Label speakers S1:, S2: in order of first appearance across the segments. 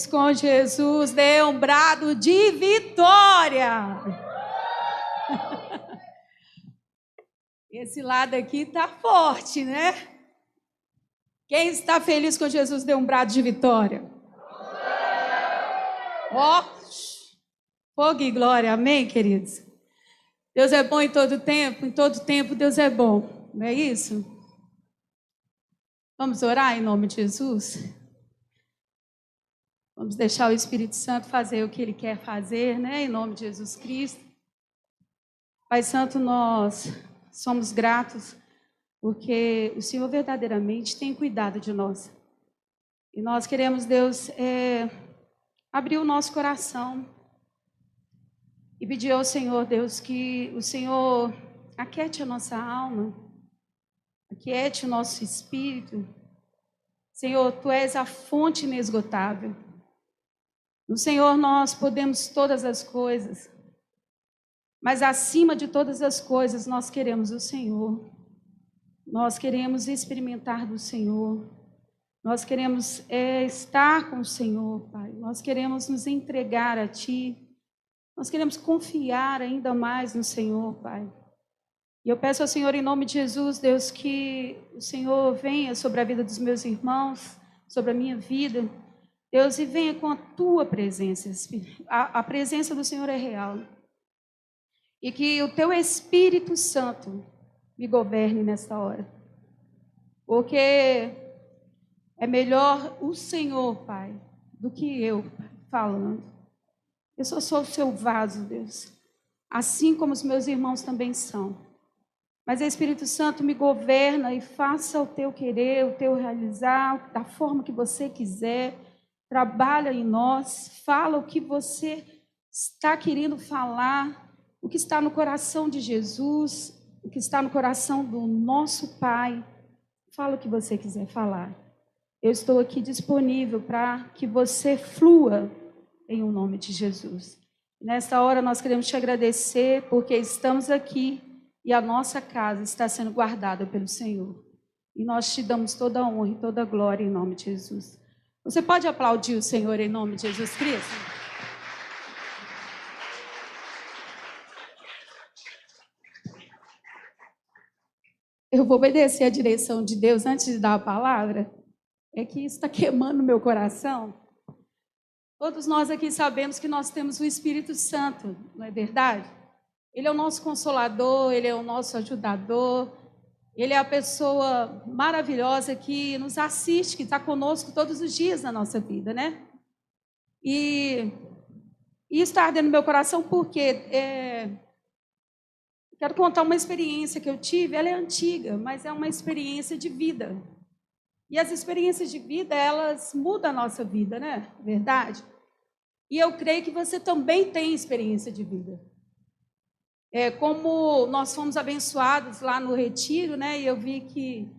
S1: Com Jesus, dê um brado de vitória. Esse lado aqui tá forte, né? Quem está feliz com Jesus, dê um brado de vitória. Ó, fogo e glória, amém, queridos? Deus é bom em todo tempo Deus é bom, não é isso? Vamos orar em nome de Jesus? Vamos deixar o Espírito Santo fazer o que Ele quer fazer, né? Em nome de Jesus Cristo. Pai Santo, nós somos gratos porque o Senhor verdadeiramente tem cuidado de nós. E nós queremos, Deus, abrir o nosso coração e pedir ao Senhor, Deus, que o Senhor aquiete a nossa alma, aquiete o nosso espírito. Senhor, Tu és a fonte inesgotável. No Senhor nós podemos todas as coisas, mas acima de todas as coisas nós queremos o Senhor. Nós queremos experimentar do Senhor. Nós queremos estar com o Senhor, Pai. Nós queremos nos entregar a Ti. Nós queremos confiar ainda mais no Senhor, Pai. E eu peço ao Senhor, em nome de Jesus, Deus, que o Senhor venha sobre a vida dos meus irmãos, sobre a minha vida, Deus, e venha com a Tua presença. A presença do Senhor é real. E que o Teu Espírito Santo me governe nesta hora. Porque é melhor o Senhor, Pai, do que eu, Pai, falando. Eu só sou o Seu vaso, Deus. Assim como os meus irmãos também são. Mas o Espírito Santo me governa e faça o Teu querer, o Teu realizar, da forma que Você quiser. Trabalha em nós, fala o que Você está querendo falar, o que está no coração de Jesus, o que está no coração do nosso Pai. Fala o que Você quiser falar. Eu estou aqui disponível para que Você flua em o nome de Jesus. Nesta hora nós queremos Te agradecer porque estamos aqui e a nossa casa está sendo guardada pelo Senhor. E nós Te damos toda a honra e toda a glória em nome de Jesus. Você pode aplaudir o Senhor em nome de Jesus Cristo? Eu vou obedecer a direção de Deus antes de dar a palavra. É que isso está queimando meu coração. Todos nós aqui sabemos que nós temos o Espírito Santo, não é verdade? Ele é o nosso consolador, Ele é o nosso ajudador, Ele é a pessoa maravilhosa que nos assiste, que está conosco todos os dias na nossa vida, né? E isso está ardendo no meu coração porque quero contar uma experiência que eu tive. Ela é antiga, mas é uma experiência de vida. E as experiências de vida, elas mudam a nossa vida, né? Verdade? E eu creio que você também tem experiência de vida. Como nós fomos abençoados lá no retiro, né? E eu vi que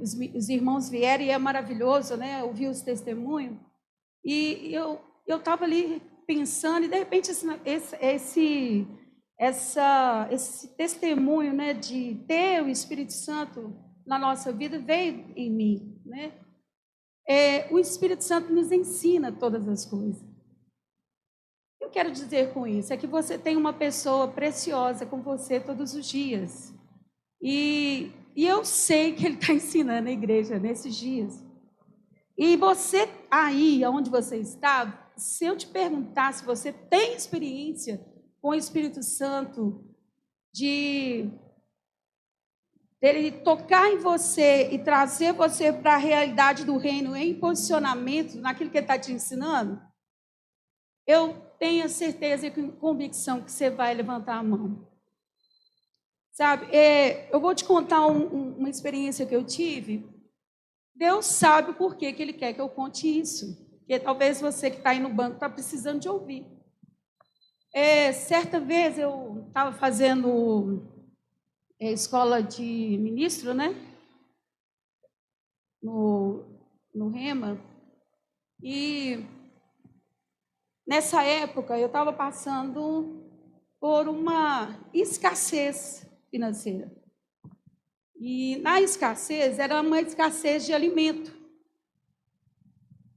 S1: os irmãos vieram e é maravilhoso, né? Ouvir os testemunhos. E eu estava ali pensando, e de repente esse testemunho, né, de ter o Espírito Santo na nossa vida veio em mim, né? O Espírito Santo nos ensina todas as coisas. Eu quero dizer com isso é que você tem uma pessoa preciosa com você todos os dias. E eu sei que Ele está ensinando a igreja nesses dias. E você aí, onde você está, se eu te perguntar se você tem experiência com o Espírito Santo, de Ele tocar em você e trazer você para a realidade do reino em posicionamento, naquilo que Ele está te ensinando, eu tenho a certeza e convicção que você vai levantar a mão. Sabe, eu vou te contar uma experiência que eu tive. Deus sabe por que Ele quer que eu conte isso. Porque talvez você que está aí no banco está precisando de ouvir. Certa vez eu estava fazendo escola de ministro, né? No Rema. E nessa época eu estava passando por uma escassez financeira. E na escassez era uma escassez de alimento.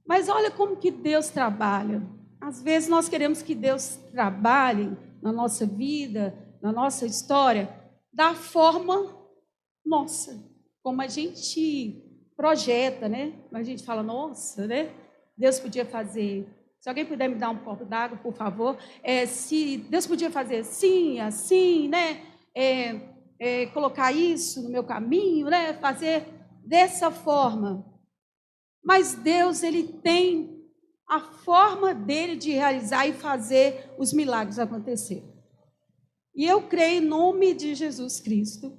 S1: Mas olha como que Deus trabalha. Às vezes nós queremos que Deus trabalhe na nossa vida, na nossa história, da forma nossa, como a gente projeta, né? A gente fala, nossa, né? Deus podia fazer. Se alguém puder me dar um copo d'água, por favor. Se Deus podia fazer assim, né? Colocar isso no meu caminho, né? Fazer dessa forma. Mas Deus, ele tem a forma dele de realizar e fazer os milagres acontecer. E eu creio em nome de Jesus Cristo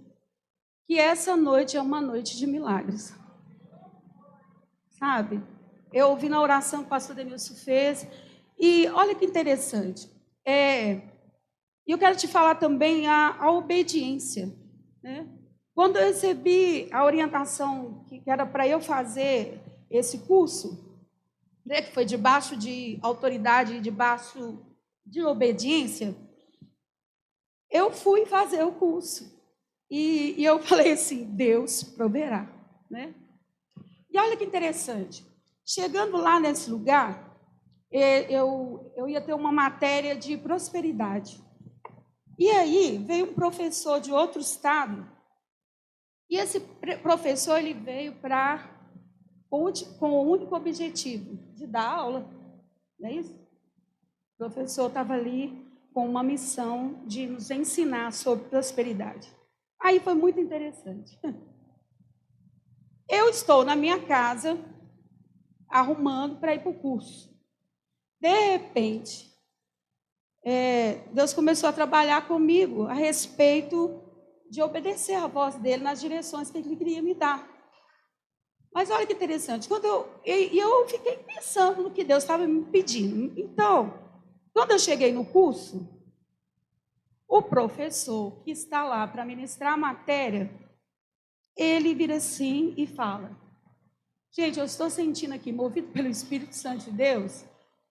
S1: que essa noite é uma noite de milagres. Sabe? Eu ouvi na oração que o pastor Denilson fez, e olha que interessante. E eu quero te falar também a obediência, né? Quando eu recebi a orientação que era para eu fazer esse curso, né, que foi debaixo de autoridade, debaixo de obediência, eu fui fazer o curso. E eu falei assim, Deus proverá, né? E olha que interessante. Chegando lá nesse lugar, eu ia ter uma matéria de prosperidade. E aí veio um professor de outro estado, e esse professor ele veio com o único objetivo de dar aula, não é isso? O professor estava ali com uma missão de nos ensinar sobre prosperidade. Aí foi muito interessante. Eu estou na minha casa, arrumando para ir para o curso. De repente, Deus começou a trabalhar comigo a respeito de obedecer a voz dele nas direções que ele queria me dar. Mas olha que interessante, quando eu fiquei pensando no que Deus estava me pedindo. Então, quando eu cheguei no curso, o professor que está lá para ministrar a matéria, ele vira assim e fala, gente, eu estou sentindo aqui, movido pelo Espírito Santo de Deus,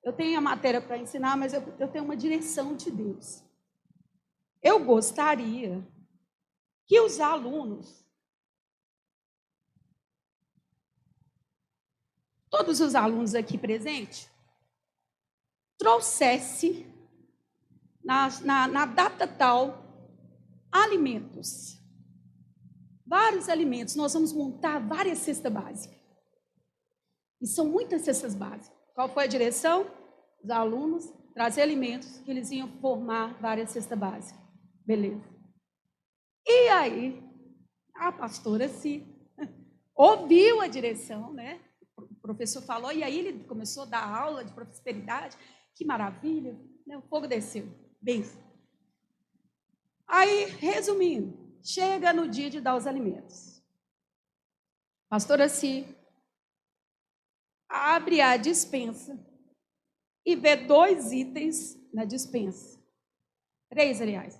S1: eu tenho a matéria para ensinar, mas eu tenho uma direção de Deus. Eu gostaria que os alunos, todos os alunos aqui presentes, trouxesse na data tal alimentos. Vários alimentos. Nós vamos montar várias cestas básicas. E são muitas cestas básicas. Qual foi a direção? Os alunos trazer alimentos que eles iam formar várias cestas básicas. Beleza. E aí, a pastora ouviu a direção, né? O professor falou, e aí ele começou a dar aula de prosperidade. Que maravilha, né? O fogo desceu. Bem. Aí, resumindo, chega no dia de dar os alimentos. Pastora abre a despensa e vê 2 itens na despensa. 3, aliás.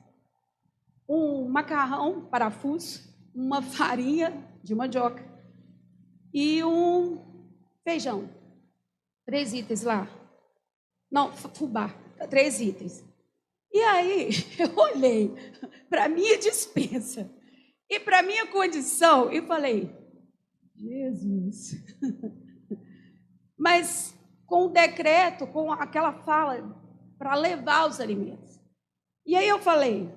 S1: Um macarrão parafuso, uma farinha de mandioca e um feijão. 3 itens lá. Não, fubá. 3 itens. E aí, eu olhei para a minha despensa e para a minha condição e falei, Jesus. Mas com o decreto, com aquela fala para levar os alimentos. E aí eu falei,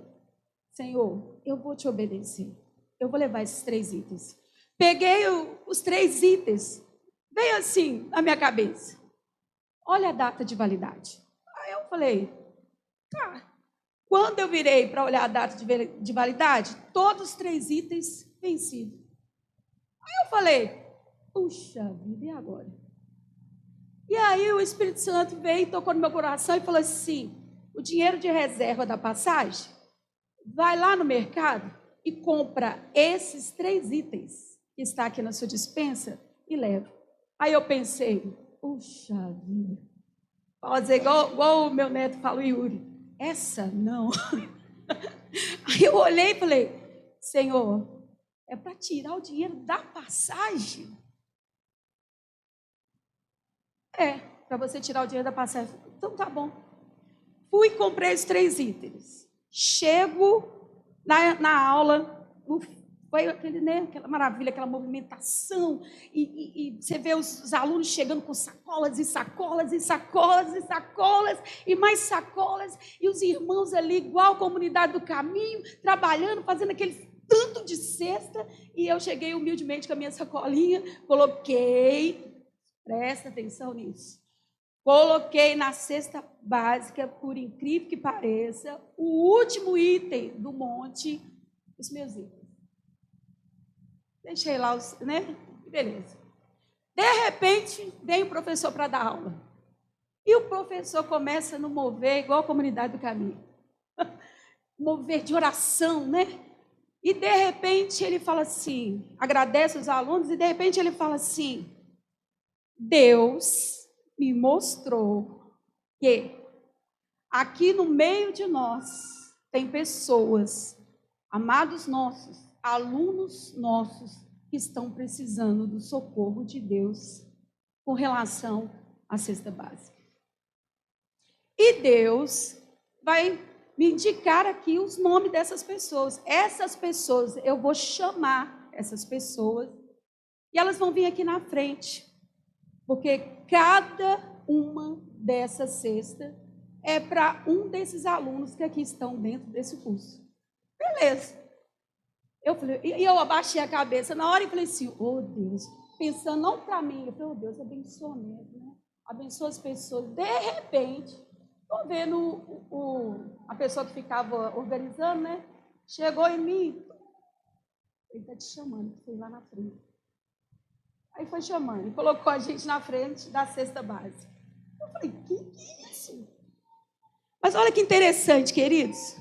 S1: Senhor, eu vou te obedecer. Eu vou levar esses 3 itens. Peguei os 3 itens. Veio assim na minha cabeça. Olha a data de validade. Aí eu falei, tá. Quando eu virei para olhar a data de validade, todos os 3 itens vencidos. Aí eu falei, puxa vida, e agora? E aí o Espírito Santo veio, tocou no meu coração e falou assim, o dinheiro de reserva da passagem, vai lá no mercado e compra esses 3 itens que está aqui na sua despensa e leva. Aí eu pensei, puxa vida, pode dizer igual o meu neto fala, Yuri, essa não. Aí eu olhei e falei, Senhor, é para tirar o dinheiro da passagem? Para você tirar o dinheiro da passagem. Então tá bom. Fui e comprei os 3 itens. Chego na aula, foi aquele, né, aquela maravilha, aquela movimentação, e você vê os alunos chegando com sacolas e sacolas e sacolas e sacolas, e mais sacolas, e os irmãos ali, igual a comunidade do caminho, trabalhando, fazendo aquele tanto de cesta, e eu cheguei humildemente com a minha sacolinha, coloquei, presta atenção nisso, coloquei na cesta básica, por incrível que pareça, o último item do monte, os meus itens. Deixei lá, né? Beleza. De repente, vem o professor para dar aula. E o professor começa a nos mover, igual a comunidade do caminho. Mover de oração, né? E de repente ele fala assim, agradece os alunos, e de repente ele fala assim, Deus me mostrou que aqui no meio de nós tem pessoas, amados nossos, alunos nossos, que estão precisando do socorro de Deus com relação à cesta básica. E Deus vai me indicar aqui os nomes dessas pessoas. Essas pessoas, eu vou chamar essas pessoas e elas vão vir aqui na frente. Porque cada uma dessas cestas é para um desses alunos que aqui estão dentro desse curso. Beleza. Eu falei, e eu abaixei a cabeça na hora e falei assim, oh Deus, pensando não para mim, eu falei, oh Deus, abençoa mesmo, né? Abençoa as pessoas. De repente, estou vendo a pessoa que ficava organizando, né? Chegou em mim, ele está te chamando, fui lá na frente. Aí foi chamando, e colocou a gente na frente da cesta básica. Eu falei, que é isso? Mas olha que interessante, queridos.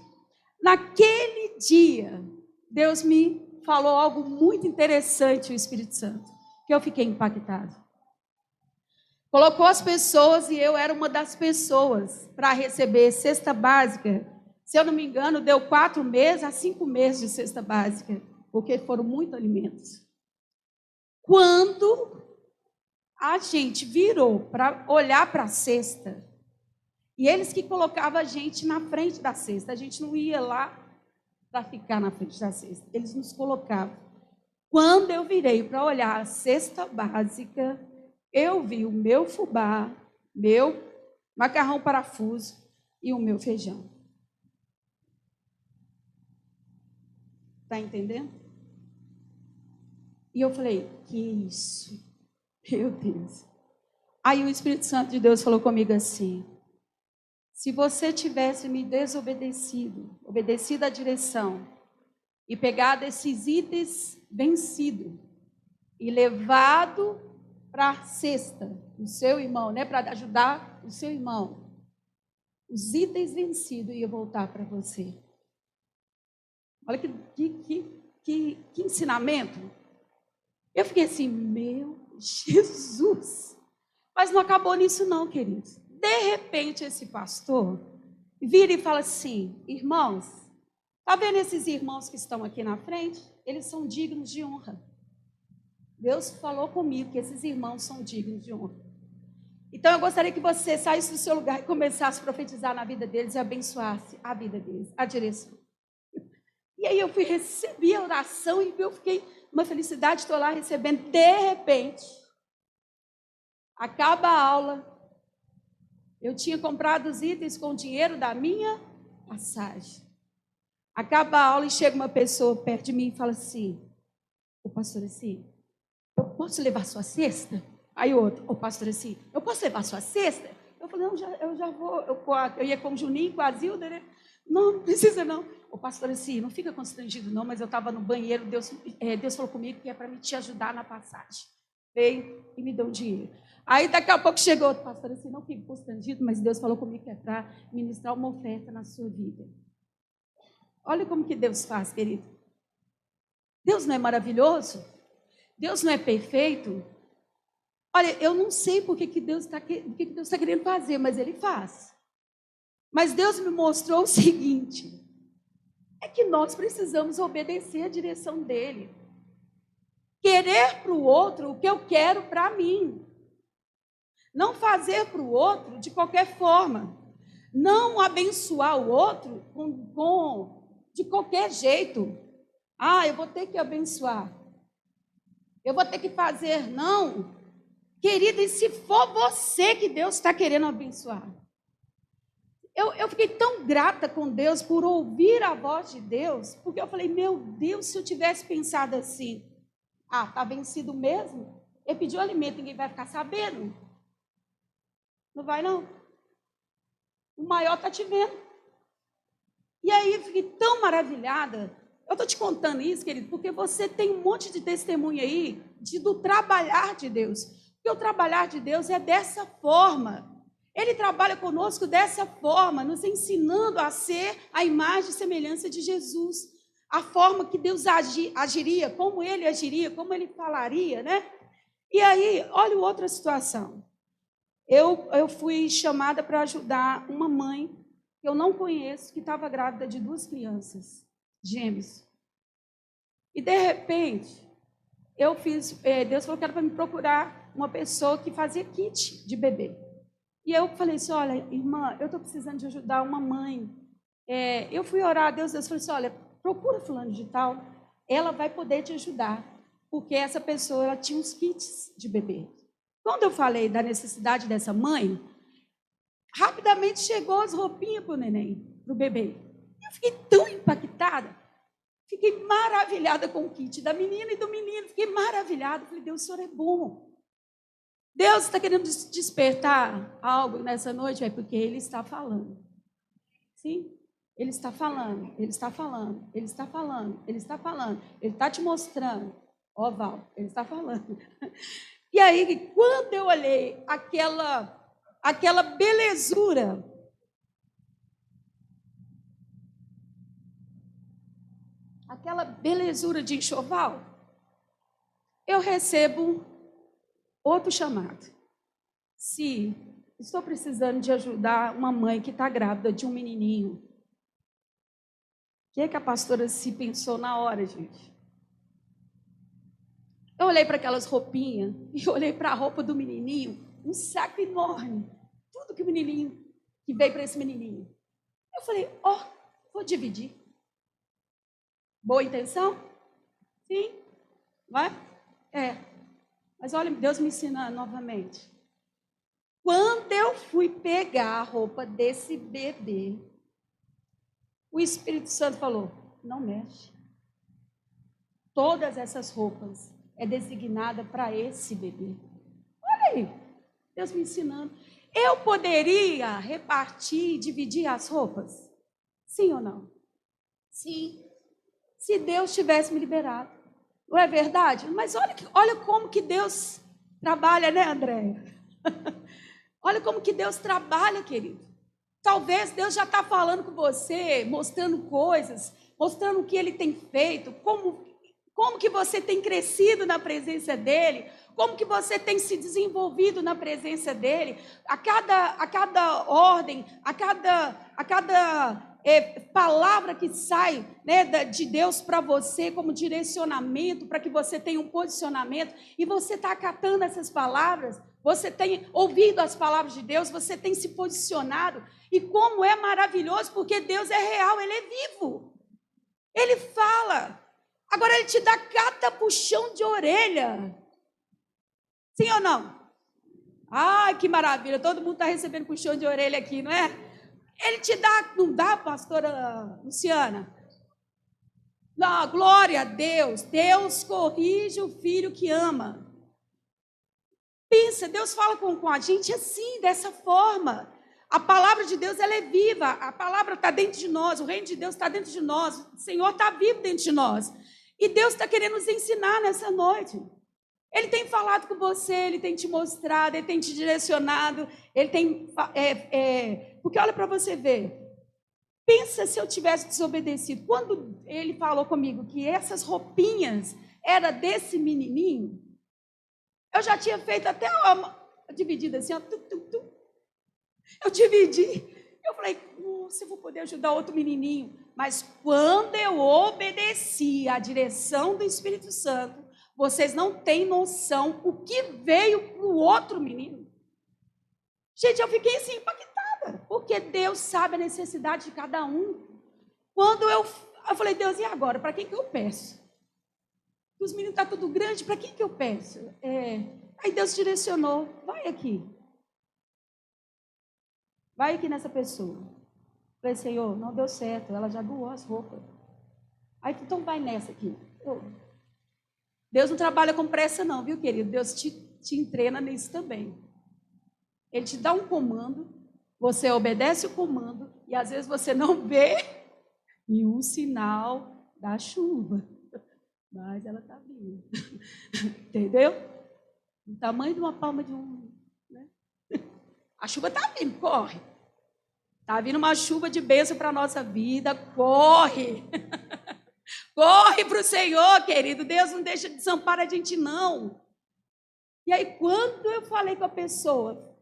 S1: Naquele dia, Deus me falou algo muito interessante, o Espírito Santo, que eu fiquei impactada. Colocou as pessoas, e eu era uma das pessoas, para receber cesta básica. Se eu não me engano, deu 4 meses a 5 meses de cesta básica, porque foram muitos alimentos. Quando a gente virou para olhar para a cesta, e eles que colocavam a gente na frente da cesta, a gente não ia lá para ficar na frente da cesta, eles nos colocavam. Quando eu virei para olhar a cesta básica, eu vi o meu fubá, meu macarrão parafuso e o meu feijão. Está entendendo? E eu falei, que isso? Meu Deus. Aí o Espírito Santo de Deus falou comigo assim, se você tivesse me desobedecido, obedecido à direção, e pegado esses itens vencidos, e levado para a cesta do seu irmão, né, para ajudar o seu irmão, os itens vencidos iam voltar para você. Olha que ensinamento. Eu fiquei assim, meu Jesus. Mas não acabou nisso não, queridos. De repente, esse pastor vira e fala assim, irmãos, está vendo esses irmãos que estão aqui na frente? Eles são dignos de honra. Deus falou comigo que esses irmãos são dignos de honra. Então, eu gostaria que você saísse do seu lugar e começasse a profetizar na vida deles e abençoasse a vida deles, a direção. E aí eu fui receber a oração e eu fiquei uma felicidade, estou lá recebendo. De repente, acaba a aula, eu tinha comprado os itens com o dinheiro da minha passagem. Acaba a aula e chega uma pessoa perto de mim e fala assim, o pastor assim, eu posso levar sua cesta? Aí outro, o pastor assim, eu posso levar sua cesta? Eu falei, não, eu já vou, eu ia com o Juninho, com a Zilda, né? Não precisa não. O pastor assim, não fica constrangido não, mas eu estava no banheiro, Deus falou comigo que é para me te ajudar na passagem. Veio e me deu dinheiro. Aí daqui a pouco chegou outro pastor assim, não fique constrangido, mas Deus falou comigo que é para ministrar uma oferta na sua vida. Olha como que Deus faz, querido. Deus não é maravilhoso? Deus não é perfeito? Olha, eu não sei o que Deus está querendo fazer, mas Ele faz. Mas Deus me mostrou o seguinte, é que nós precisamos obedecer a direção dEle. Querer para o outro o que eu quero para mim. Não fazer para o outro de qualquer forma. Não abençoar o outro de qualquer jeito. Ah, eu vou ter que abençoar. Eu vou ter que fazer. Não. Querida, e se for você que Deus está querendo abençoar? Eu fiquei tão grata com Deus por ouvir a voz de Deus, porque eu falei, meu Deus, se eu tivesse pensado assim, está vencido mesmo? Ele pediu alimento, ninguém vai ficar sabendo. Não vai, não. O maior está te vendo. E aí eu fiquei tão maravilhada. Eu estou te contando isso, querido, porque você tem um monte de testemunho aí do trabalhar de Deus. Porque o trabalhar de Deus é dessa forma. Ele trabalha conosco dessa forma, nos ensinando a ser a imagem e semelhança de Jesus. A forma que Deus agiria, como ele agiria, como ele falaria, né? E aí, olha outra situação. Eu fui chamada para ajudar uma mãe que eu não conheço, que estava grávida de 2 crianças, gêmeos. E, de repente, Deus falou que era para me procurar uma pessoa que fazia kit de bebê. E eu falei assim, olha, irmã, eu estou precisando de ajudar uma mãe. Eu fui orar a Deus falou assim, olha, procura fulano de tal, ela vai poder te ajudar, porque essa pessoa ela tinha uns kits de bebê. Quando eu falei da necessidade dessa mãe, rapidamente chegou as roupinhas para o neném, para o bebê. Eu fiquei tão impactada, fiquei maravilhada com o kit da menina e do menino, fiquei maravilhada. Falei, Deus, o Senhor é bom. Deus está querendo despertar algo nessa noite, é porque Ele está falando. Sim? Ele está falando, Ele está falando, Ele está falando, Ele está falando. Ele está te mostrando. Ó, Val, Ele está falando. E aí, quando eu olhei aquela belezura, de enxoval, eu recebo outro chamado. Se estou precisando de ajudar uma mãe que está grávida de um menininho, o que a pastora se pensou na hora, gente? Eu olhei para aquelas roupinhas e olhei para a roupa do menininho, um saco enorme, tudo que o menininho, que veio para esse menininho. Eu falei, vou dividir. Boa intenção? Sim. Vai? Mas olha, Deus me ensina novamente. Quando eu fui pegar a roupa desse bebê, o Espírito Santo falou, não mexe. Todas essas roupas é designada para esse bebê. Olha aí, Deus me ensinando. Eu poderia repartir, dividir as roupas? Sim ou não? Sim. Se Deus tivesse me liberado. Não é verdade? Mas olha como que Deus trabalha, né, Andréia? Olha como que Deus trabalha, querido. Talvez Deus já está falando com você, mostrando coisas, mostrando o que Ele tem feito, como que você tem crescido na presença dEle, como que você tem se desenvolvido na presença dEle. A cada ordem, a cada palavra que sai, né, de Deus para você como direcionamento, para que você tenha um posicionamento, e você está acatando essas palavras, você tem ouvido as palavras de Deus, você tem se posicionado, e como é maravilhoso, porque Deus é real, Ele é vivo, Ele fala, agora Ele te dá cada puxão de orelha, sim ou não? Ai, que maravilha, todo mundo está recebendo puxão de orelha aqui, não é? Ele te dá, não dá, pastora Luciana? Não, glória a Deus. Deus corrige o filho que ama. Pensa, Deus fala com a gente assim, dessa forma. A palavra de Deus, ela é viva. A palavra está dentro de nós. O reino de Deus está dentro de nós. O Senhor está vivo dentro de nós. E Deus está querendo nos ensinar nessa noite. Ele tem falado com você, Ele tem te mostrado, Ele tem te direcionado, Ele tem... porque olha para você ver, pensa se eu tivesse desobedecido. Quando Ele falou comigo que essas roupinhas eram desse menininho, eu já tinha feito até uma dividida assim, ó, eu dividi. Eu falei, nossa, eu vou poder ajudar outro menininho. Mas quando eu obedeci à direção do Espírito Santo, vocês não têm noção o que veio para o outro menino. Gente, eu fiquei assim impactada, porque Deus sabe a necessidade de cada um. Quando eu eu falei, Deus, e agora? Para quem que eu peço? Os meninos estão tudo grande, para quem que eu peço? Aí Deus direcionou, vai aqui. Vai aqui nessa pessoa. Falei, Senhor, não deu certo, ela já doou as roupas. Aí, então vai nessa aqui. Deus não trabalha com pressa não, viu, querido? Deus te entrena nisso também. Ele te dá um comando, você obedece o comando, e às vezes você não vê nenhum sinal da chuva. Mas ela está vindo. Entendeu? O tamanho de uma palma de um... Né? A chuva está vindo, corre. Está vindo uma chuva de bênção para a nossa vida, corre. Corre para o Senhor, querido. Deus não deixa de desamparar a gente, não. E aí, quando eu falei com a pessoa,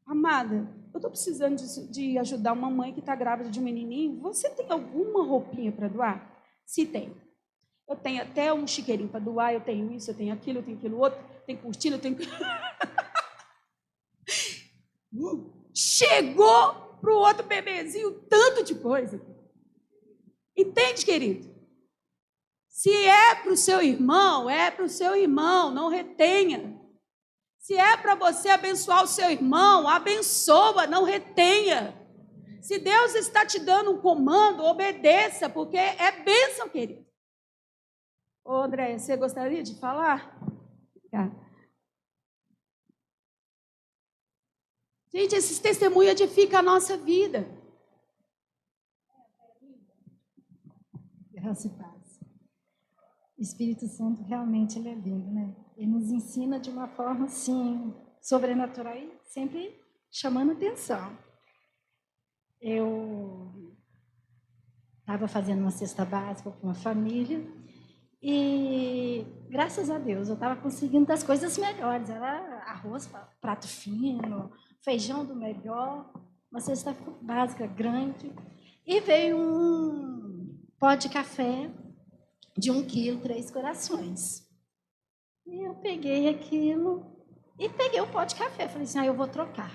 S1: amada, eu estou precisando de ajudar uma mãe que está grávida de um menininho, você tem alguma roupinha para doar? Se tem. Eu tenho até um chiqueirinho para doar, eu tenho isso, eu tenho aquilo outro, tem cortina, eu tenho... Chegou para o outro bebezinho tanto de coisa. Entende, querido? Se é para o seu irmão, é para o seu irmão, não retenha. Se é para você abençoar o seu irmão, abençoa, não retenha. Se Deus está te dando um comando, obedeça, porque é bênção, querido. Ô, André, você gostaria de falar? Tá. Gente, esses testemunhos edificam a nossa vida.
S2: Graça e paz. O Espírito Santo realmente ele é lindo, né? Ele nos ensina de uma forma, assim, sobrenatural e sempre chamando atenção. Eu estava fazendo uma cesta básica com uma família e, graças a Deus, eu estava conseguindo das coisas melhores. Era arroz, prato fino, feijão do melhor, uma cesta básica grande. E veio um pó de café de 1 quilo, 3 corações. E eu peguei aquilo e peguei o pó de café. Falei assim, eu vou trocar.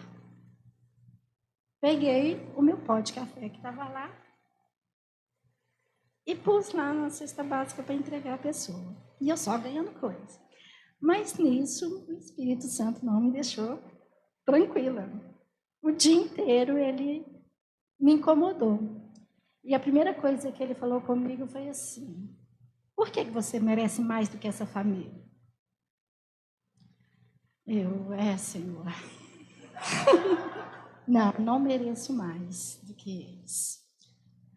S2: Peguei o meu pó de café que estava lá e pus lá na cesta básica para entregar a pessoa. E eu só ganhando coisa. Mas nisso, o Espírito Santo não me deixou tranquila. O dia inteiro ele me incomodou. E a primeira coisa que ele falou comigo foi assim, por que você merece mais do que essa família? Senhor. Não mereço mais do que eles.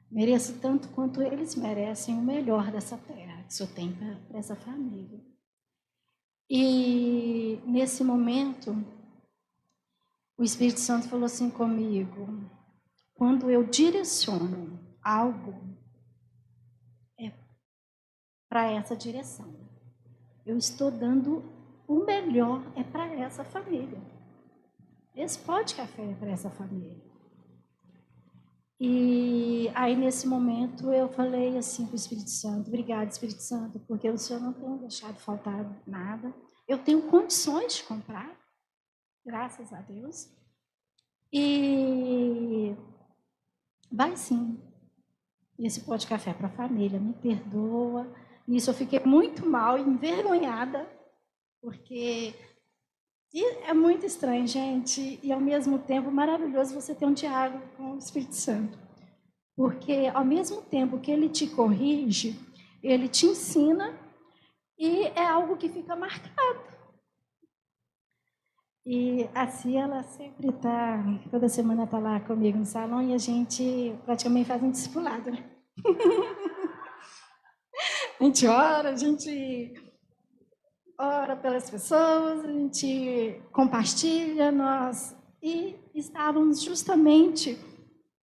S2: Mereço tanto quanto eles merecem o melhor dessa terra que o Senhor tem para essa família. E nesse momento, o Espírito Santo falou assim comigo, quando eu direciono algo, é para essa direção. Eu estou dando o melhor é para essa família. Esse pó de café é para essa família. E aí, nesse momento, eu falei assim para o Espírito Santo, obrigada, Espírito Santo, porque o Senhor não tem deixado faltar nada. Eu tenho condições de comprar, graças a Deus. E vai sim, esse pó de café para a família, me perdoa. Nisso eu fiquei muito mal, envergonhada, porque é muito estranho, gente, e ao mesmo tempo maravilhoso você ter um diálogo com o Espírito Santo. Porque ao mesmo tempo que ele te corrige, ele te ensina e é algo que fica marcado. E assim ela sempre está, toda semana está lá comigo no salão e a gente praticamente faz um discipulado. A gente ora pelas pessoas, a gente compartilha, e estávamos justamente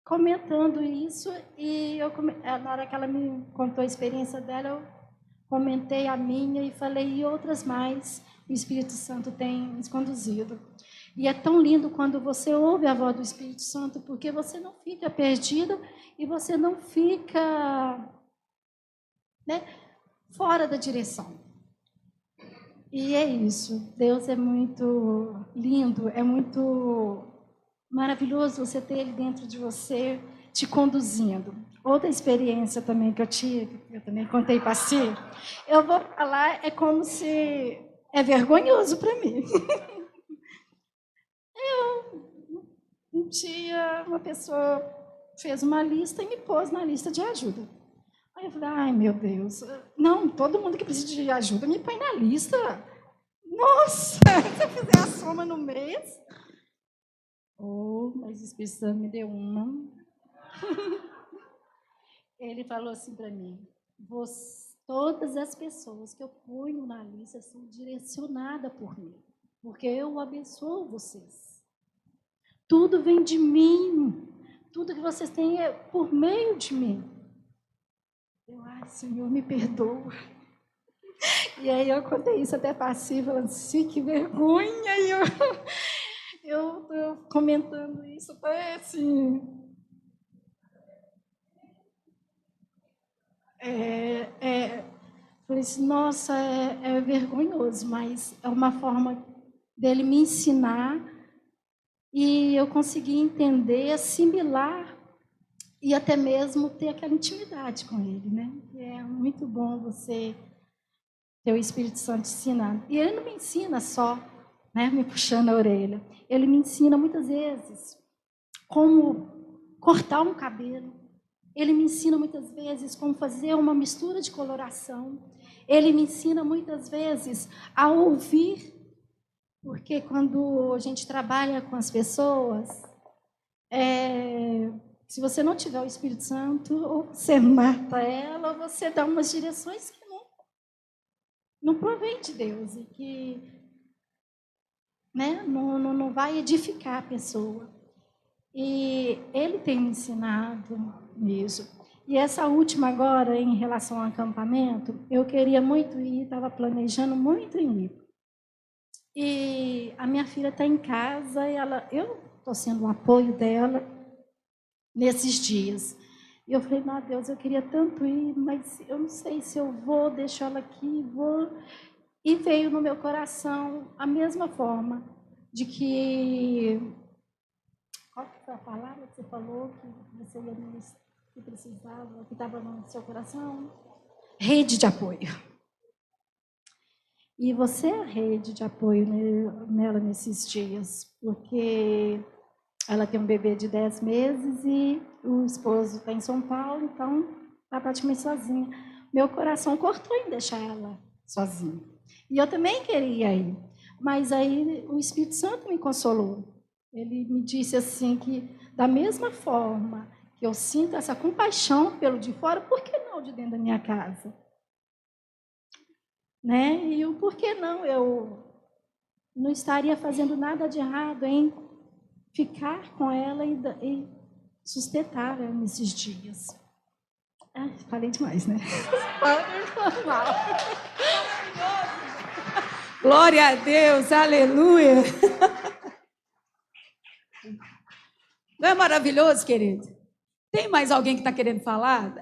S2: comentando isso, e na hora que ela me contou a experiência dela, eu comentei a minha e falei, e outras mais, o Espírito Santo tem nos conduzido. E é tão lindo quando você ouve a voz do Espírito Santo, porque você não fica perdido e você não fica, né, fora da direção. E é isso, Deus é muito lindo, é muito maravilhoso você ter Ele dentro de você, te conduzindo. Outra experiência também que eu tive, eu também contei para si, eu vou falar, é como se... É vergonhoso para mim. Um dia, uma pessoa fez uma lista e me pôs na lista de ajuda. Aí eu falei, ai, meu Deus, não, todo mundo que precisa de ajuda me põe na lista. Nossa, se eu fizer a soma no mês... Mas o Espírito Santo me deu uma. Ele falou assim para mim, todas as pessoas que eu ponho na lista são direcionadas por mim, porque eu abençoo vocês. Tudo vem de mim, tudo que vocês têm é por meio de mim. Ai, Senhor, me perdoa. E aí eu contei isso até para si, falando assim, que vergonha. E eu estou comentando isso até assim... Falei assim, nossa, é vergonhoso, mas é uma forma dele me ensinar e eu consegui entender, assimilar e até mesmo ter aquela intimidade com ele, né? É muito bom você ter o Espírito Santo ensinando. E ele não me ensina só, né, me puxando a orelha. Ele me ensina muitas vezes como cortar um cabelo. Ele me ensina muitas vezes como fazer uma mistura de coloração. Ele me ensina muitas vezes a ouvir, porque quando a gente trabalha com as pessoas, se você não tiver o Espírito Santo, ou você mata ela, ou você dá umas direções que não provém de Deus e que, né, não vai edificar a pessoa. E ele tem me ensinado isso. E essa última agora, em relação ao acampamento, eu queria muito ir, estava planejando muito em ir. E a minha filha está em casa, e eu estou sendo um apoio dela nesses dias. E eu falei, meu Deus, eu queria tanto ir, mas eu não sei se eu vou, deixo ela aqui, vou. E veio no meu coração a mesma forma, de que... Qual que foi a palavra que você falou, que você ia que precisava, que estava no seu coração? Rede de apoio. E você é a rede de apoio nela nesses dias, porque ela tem um bebê de 10 meses e o esposo está em São Paulo, então está praticamente sozinha. Meu coração cortou em deixar ela sozinha. E eu também queria ir, mas aí o Espírito Santo me consolou. Ele me disse assim que, da mesma forma que eu sinto essa compaixão pelo de fora, por que não de dentro da minha casa? Né? E o por que não? Eu não estaria fazendo nada de errado em ficar com ela e sustentar ela nesses dias. Falei demais, né?
S1: Glória a Deus, aleluia. Não é maravilhoso, querido? Tem mais alguém que está querendo falar?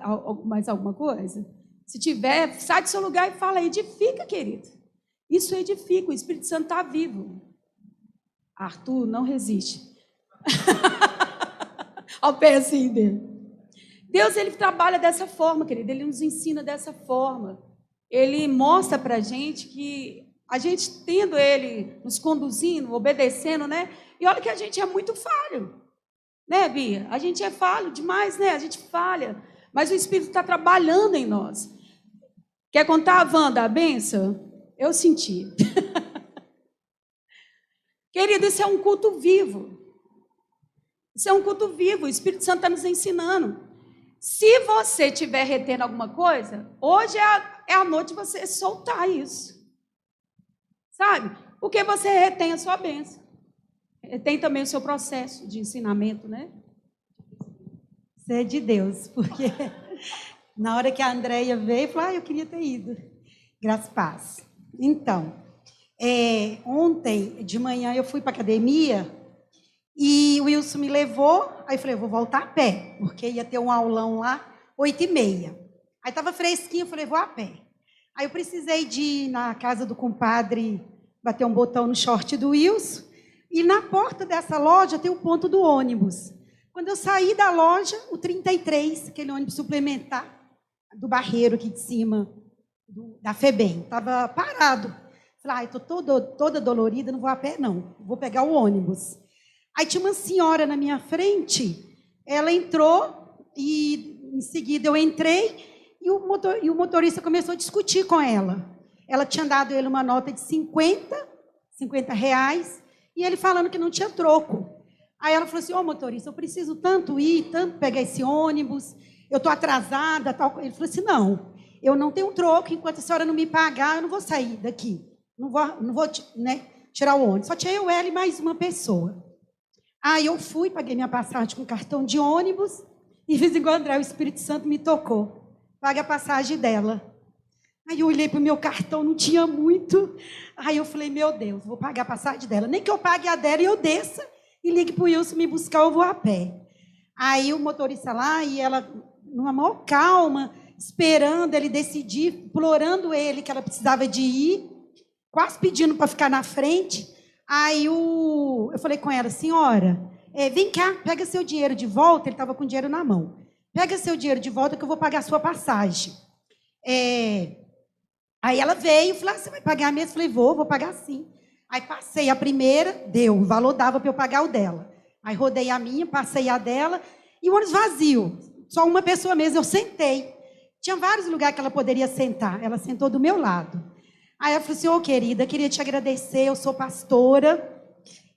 S1: Mais alguma coisa? Se tiver, sai do seu lugar e fala, edifica, querido. Isso edifica, o Espírito Santo está vivo. Arthur, não resiste. Ao pé assim dele. Deus, ele trabalha dessa forma, querido. Ele nos ensina dessa forma. Ele mostra para a gente que a gente tendo ele nos conduzindo, obedecendo, né? E olha que a gente é muito falho. Né, Bia? A gente é falho demais, né? A gente falha. Mas o Espírito está trabalhando em nós. Quer contar, Wanda, a benção? Eu senti. Querido, isso é um culto vivo. Isso é um culto vivo. O Espírito Santo está nos ensinando. Se você estiver retendo alguma coisa, hoje é a noite de você soltar isso. Sabe? Porque você retém a sua bênção. Tem também o seu processo de ensinamento, né?
S3: Isso é de Deus, porque na hora que a Andréia veio, falou, eu queria ter ido. Graças a paz. Então, ontem de manhã eu fui para a academia e o Wilson me levou, aí eu falei, eu vou voltar a pé, porque ia ter um aulão lá, 8h30. Aí estava fresquinho, eu falei, vou a pé. Aí eu precisei de ir na casa do compadre, bater um botão no short do Wilson, e na porta dessa loja tem o ponto do ônibus. Quando eu saí da loja, o 33, aquele ônibus suplementar, do Barreiro aqui de cima, da FEBEM, estava parado. Falei, estou toda dolorida, não vou a pé, não. Vou pegar o ônibus. Aí tinha uma senhora na minha frente, ela entrou e, em seguida, eu entrei e o motorista começou a discutir com ela. Ela tinha dado ele uma nota de 50 reais, e ele falando que não tinha troco. Aí ela falou assim, motorista, eu preciso tanto pegar esse ônibus, eu estou atrasada, tal. Ele falou assim, não, eu não tenho troco, enquanto a senhora não me pagar, eu não vou sair daqui. Não vou tirar o ônibus. Só tinha eu, ela e mais uma pessoa. Aí eu fui, paguei minha passagem com cartão de ônibus, e fiz igual André, o Espírito Santo me tocou. Pague a passagem dela. Aí eu olhei para o meu cartão, não tinha muito. Aí eu falei, meu Deus, vou pagar a passagem dela. Nem que eu pague a dela e eu desça e ligue para o Wilson me buscar, eu vou a pé. Aí o motorista lá, e ela, numa maior calma, esperando ele decidir, implorando ele que ela precisava de ir, quase pedindo para ficar na frente. Aí eu falei com ela, senhora, vem cá, pega seu dinheiro de volta. Ele estava com o dinheiro na mão. Pega seu dinheiro de volta que eu vou pagar a sua passagem. Aí ela veio, falou, você vai pagar mesmo? Eu falei, vou pagar sim. Aí passei a primeira, deu, o valor dava para eu pagar o dela. Aí rodei a minha, passei a dela, e o ônibus vazio, só uma pessoa mesmo, eu sentei. Tinha vários lugares que ela poderia sentar, ela sentou do meu lado. Aí ela falou assim, querida, queria te agradecer, eu sou pastora,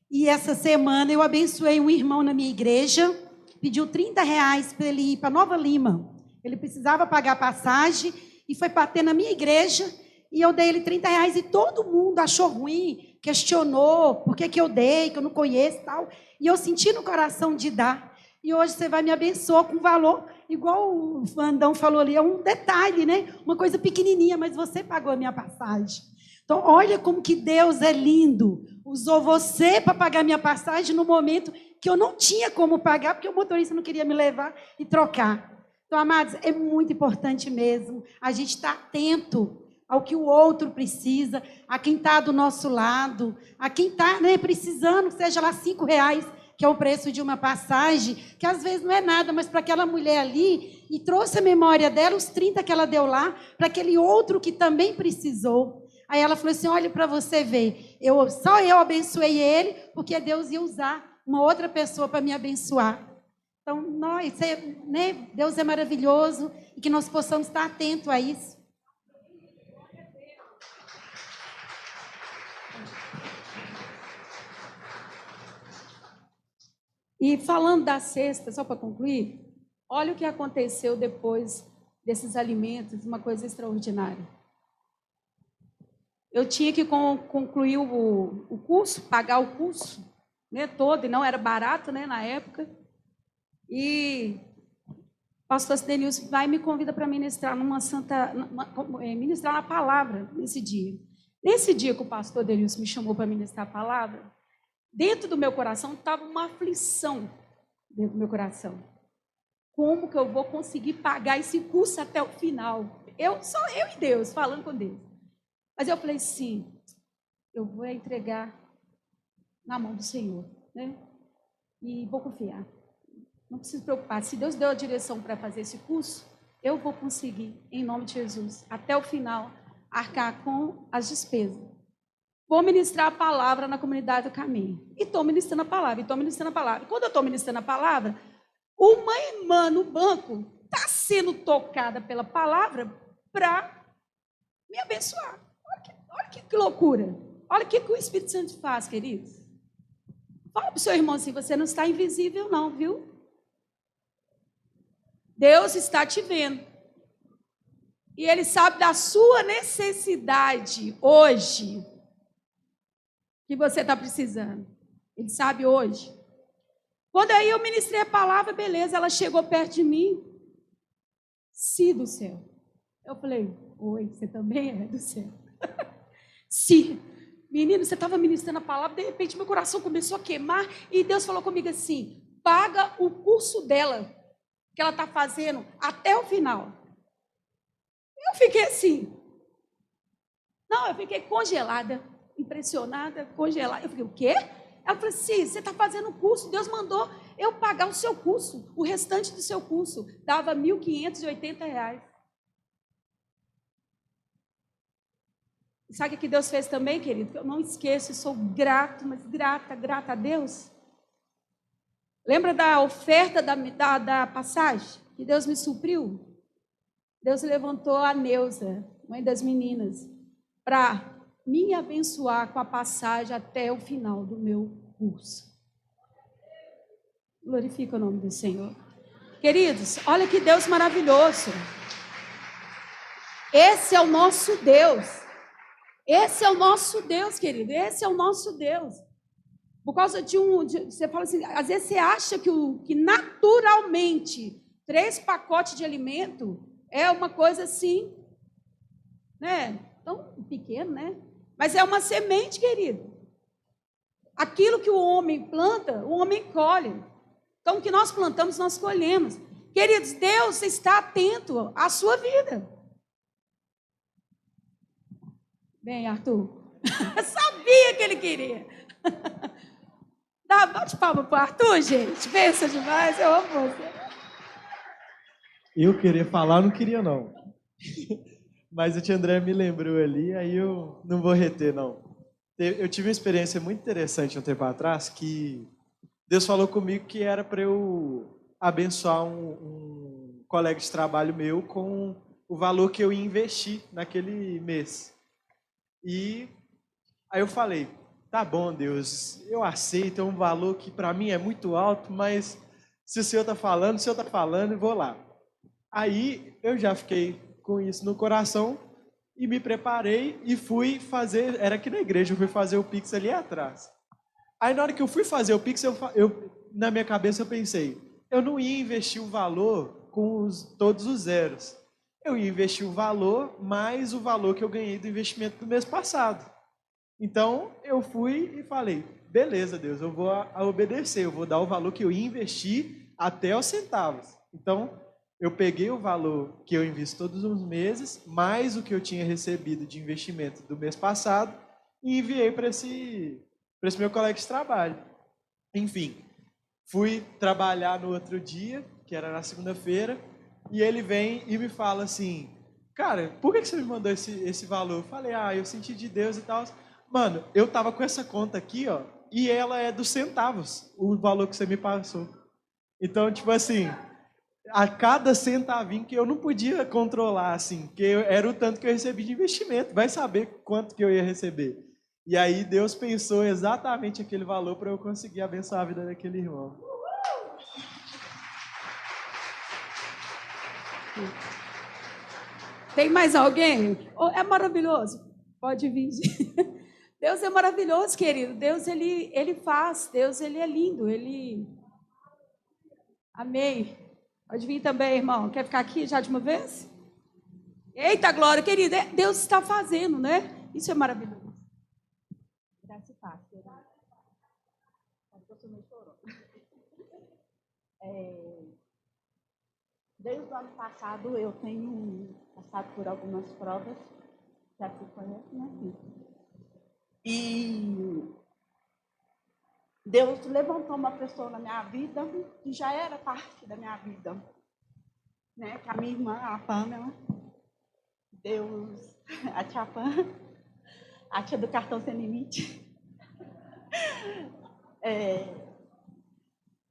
S3: e essa semana eu abençoei um irmão na minha igreja, pediu 30 reais para ele ir para Nova Lima. Ele precisava pagar a passagem, e foi bater na minha igreja, e eu dei ele 30 reais, e todo mundo achou ruim, questionou, por que eu dei, que eu não conheço e tal. E eu senti no coração de dar. E hoje você vai me abençoar com valor, igual o Vandão falou ali, é um detalhe, né? Uma coisa pequenininha, mas você pagou a minha passagem. Então, olha como que Deus é lindo. Usou você para pagar a minha passagem no momento que eu não tinha como pagar, porque o motorista não queria me levar e trocar. Então, amados, é muito importante mesmo a gente estar atento ao que o outro precisa, a quem está do nosso lado, a quem está precisando, seja lá 5 reais, que é o preço de uma passagem, que às vezes não é nada, mas para aquela mulher ali, e trouxe a memória dela, os 30 que ela deu lá, para aquele outro que também precisou. Aí ela falou assim, olha para você ver, só eu abençoei ele, porque Deus ia usar uma outra pessoa para me abençoar. Então, Deus é maravilhoso, e que nós possamos estar atentos a isso.
S1: E falando da cesta, só para concluir, olha o que aconteceu depois desses alimentos, uma coisa extraordinária. Eu tinha que concluir o curso, pagar o curso todo, e não era barato na época. E o pastor Denilson vai e me convida para ministrar ministrar a palavra nesse dia. Nesse dia que o pastor Denilson me chamou para ministrar a palavra, dentro do meu coração estava uma aflição, dentro do meu coração. Como que eu vou conseguir pagar esse curso até o final? Só eu e Deus, falando com Deus. Mas eu falei, sim, eu vou entregar na mão do Senhor, e vou confiar. Não preciso preocupar. Se Deus deu a direção para fazer esse curso, eu vou conseguir, em nome de Jesus, até o final, arcar com as despesas. Vou ministrar a palavra na comunidade do caminho. E estou ministrando a palavra, E quando eu estou ministrando a palavra, uma irmã no banco está sendo tocada pela palavra para me abençoar. Olha que loucura. Olha o que o Espírito Santo faz, queridos. Fala para o seu irmão assim, você não está invisível não, viu? Deus está te vendo. E Ele sabe da sua necessidade hoje, que você está precisando. Ele sabe hoje. Quando aí eu ministrei a palavra, beleza, ela chegou perto de mim. Sim, do céu. Eu falei, oi, você também é do céu? Sim. Menino, você estava ministrando a palavra, de repente meu coração começou a queimar, e Deus falou comigo assim, paga o curso dela, que ela está fazendo até o final. Eu fiquei assim. Não, eu fiquei congelada, impressionada, congelada. Eu falei, o quê? Ela falou assim, você está fazendo o curso, Deus mandou eu pagar o seu curso, o restante do seu curso. Dava R$ 1.580. Sabe o que Deus fez também, querido? Eu não esqueço, eu sou grato, mas grata a Deus. Lembra da oferta da passagem? Que Deus me supriu? Deus levantou a Neuza, mãe das meninas, para me abençoar com a passagem até o final do meu curso. Glorifica o nome do Senhor. Queridos, olha que Deus maravilhoso. Esse é o nosso Deus. Esse é o nosso Deus, querido. Esse é o nosso Deus. Por causa você fala assim, às vezes você acha que naturalmente 3 pacotes de alimento é uma coisa assim, né? Tão pequeno, né? Mas é uma semente, querido. Aquilo que o homem planta, o homem colhe. Então, o que nós plantamos, nós colhemos. Queridos, Deus está atento à sua vida. Bem, Arthur, eu sabia que ele queria. Bate palma para o Arthur, gente. Pensa demais, eu amo você.
S4: Eu queria falar, não queria não. Mas o tia André me lembrou ali, aí eu não vou reter, não. Eu tive uma experiência muito interessante um tempo atrás, que Deus falou comigo que era para eu abençoar um colega de trabalho meu com o valor que eu ia investir naquele mês. E aí eu falei, tá bom, Deus, eu aceito, é um valor que para mim é muito alto, mas se o Senhor está falando, eu vou lá. Aí eu já fiquei com isso no coração e me preparei e fui fazer, era aqui na igreja, eu fui fazer o Pix ali atrás. Aí na hora que eu fui fazer o Pix, na minha cabeça eu pensei, eu não ia investir o valor com todos os zeros. Eu ia investir o valor mais o valor que eu ganhei do investimento do mês passado. Então eu fui e falei, beleza, Deus, eu vou obedecer, eu vou dar o valor que eu ia investir até os centavos. Então eu peguei o valor que eu invisto todos os meses, mais o que eu tinha recebido de investimento do mês passado, e enviei para esse meu colega de trabalho. Enfim, fui trabalhar no outro dia, que era na segunda-feira, e ele vem e me fala assim, cara, por que você me mandou esse valor? Eu falei, eu senti de Deus e tal. Mano, eu tava com essa conta aqui, ó, e ela é dos centavos, o valor que você me passou. Então, tipo assim, a cada centavinho que eu não podia controlar, assim, que era o tanto que eu recebi de investimento, vai saber quanto que eu ia receber. E aí Deus pensou exatamente aquele valor para eu conseguir abençoar a vida daquele irmão.
S1: Tem mais alguém? É maravilhoso. Pode vir. Deus é maravilhoso, querido. Deus, ele faz. Deus, ele é lindo. Amém. Pode vir também, irmão. Quer ficar aqui já de uma vez? Eita, glória, querido. Deus está fazendo, né? Isso é maravilhoso. Graça e paz, querido.
S5: Desde o ano passado eu tenho passado por algumas provas, já se conhece, né? E Deus levantou uma pessoa na minha vida que já era parte da minha vida, né? Que a minha irmã, a Pamela, Deus, a tia Pam, a tia do cartão sem limite.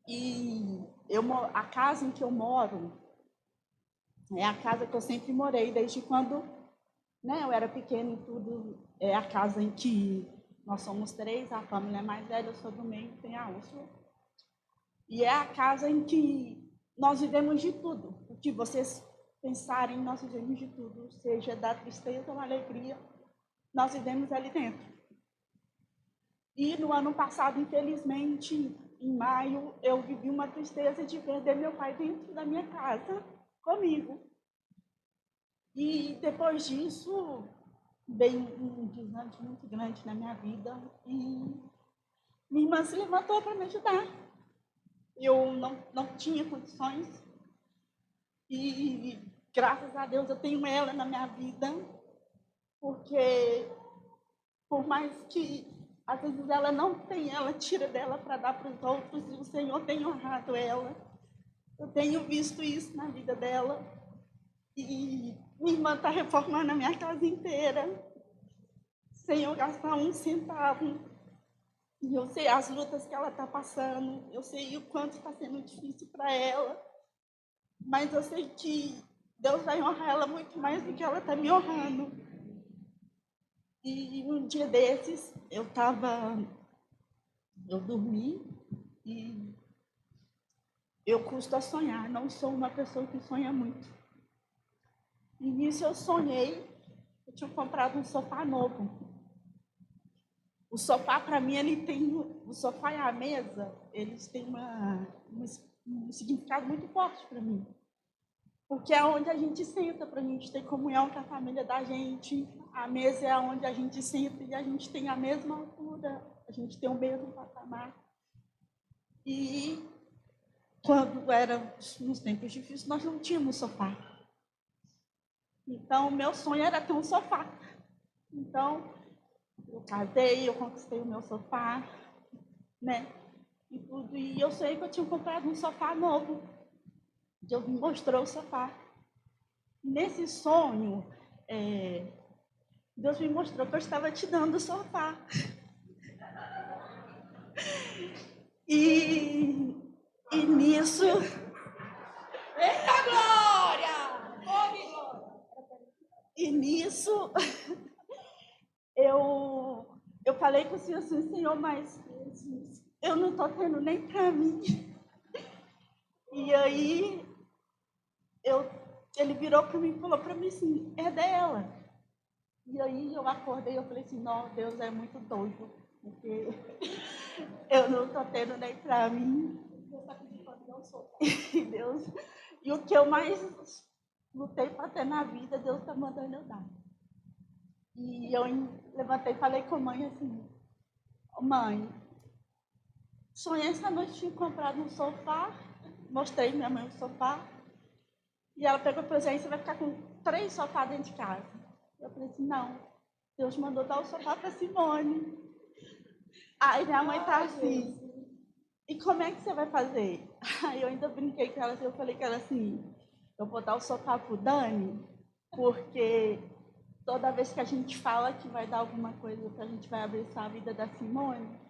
S5: E a casa em que eu moro é a casa que eu sempre morei, desde quando, né, eu era pequena e tudo. É a casa em que nós somos 3, a família é mais velha, eu sou do meio, tem a Úrsula. E é a casa em que nós vivemos de tudo. O que vocês pensarem, nós vivemos de tudo, seja da tristeza ou alegria, nós vivemos ali dentro. E no ano passado, infelizmente, em maio, eu vivi uma tristeza de perder meu pai dentro da minha casa, comigo. E depois disso, veio um desânimo muito grande na minha vida e minha irmã se levantou para me ajudar. Eu não tinha condições e graças a Deus eu tenho ela na minha vida, porque por mais que às vezes ela não tem, ela tira dela para dar para os outros, e o Senhor tem honrado ela. Eu tenho visto isso na vida dela. E minha irmã está reformando a minha casa inteira, sem eu gastar um centavo. E eu sei as lutas que ela está passando, eu sei o quanto está sendo difícil para ela, mas eu sei que Deus vai honrar ela muito mais do que ela está me honrando. E um dia desses, eu dormi e eu custo a sonhar, não sou uma pessoa que sonha muito. E nisso eu sonhei, eu tinha comprado um sofá novo. O sofá, para mim, o sofá e a mesa, eles têm um significado muito forte para mim. Porque é onde a gente senta, para a gente ter comunhão com a família da gente. A mesa é onde a gente senta e a gente tem a mesma altura, a gente tem o mesmo patamar. E quando era nos tempos difíceis, nós não tínhamos sofá. Então, o meu sonho era ter um sofá. Então, eu casei, eu conquistei o meu sofá, né? E tudo. E eu sei que eu tinha comprado um sofá novo. Deus me mostrou o sofá. Nesse sonho, Deus me mostrou que eu estava te dando o sofá. E nisso... Eita glória! E nisso, eu falei com o Senhor assim, Senhor, mas eu não estou tendo nem para mim. E aí, ele virou para mim e falou para mim assim, é dela. E aí eu acordei e eu falei assim, não, Deus é muito doido, porque eu não estou tendo nem para mim. Deus está pedindo para mim, eu sou. E o que eu mais lutei para ter na vida, Deus está mandando eu dar. E eu levantei e falei com a mãe assim, mãe, sonhei essa noite, tinha comprado um sofá, mostrei minha mãe o sofá, e ela pegou e falou assim, você vai ficar com 3 sofás dentro de casa. Eu falei assim, não, Deus mandou dar o sofá para Simone. Aí minha mãe tá assim, e como é que você vai fazer? Aí eu ainda brinquei com ela assim, eu falei com ela assim, eu vou dar o sofá pro Dani, porque toda vez que a gente fala que vai dar alguma coisa, que a gente vai abençoar a vida da Simone,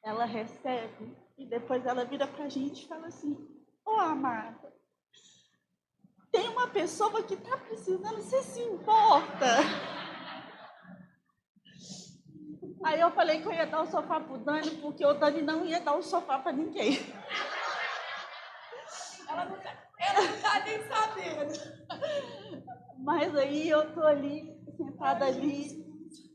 S5: ela recebe e depois ela vira pra gente e fala assim, ô amada, tem uma pessoa que tá precisando, você se importa? Aí eu falei que eu ia dar o sofá pro Dani, porque o Dani não ia dar o sofá para ninguém. Ela não tá nem sabendo. Mas aí eu tô ali, sentada ali,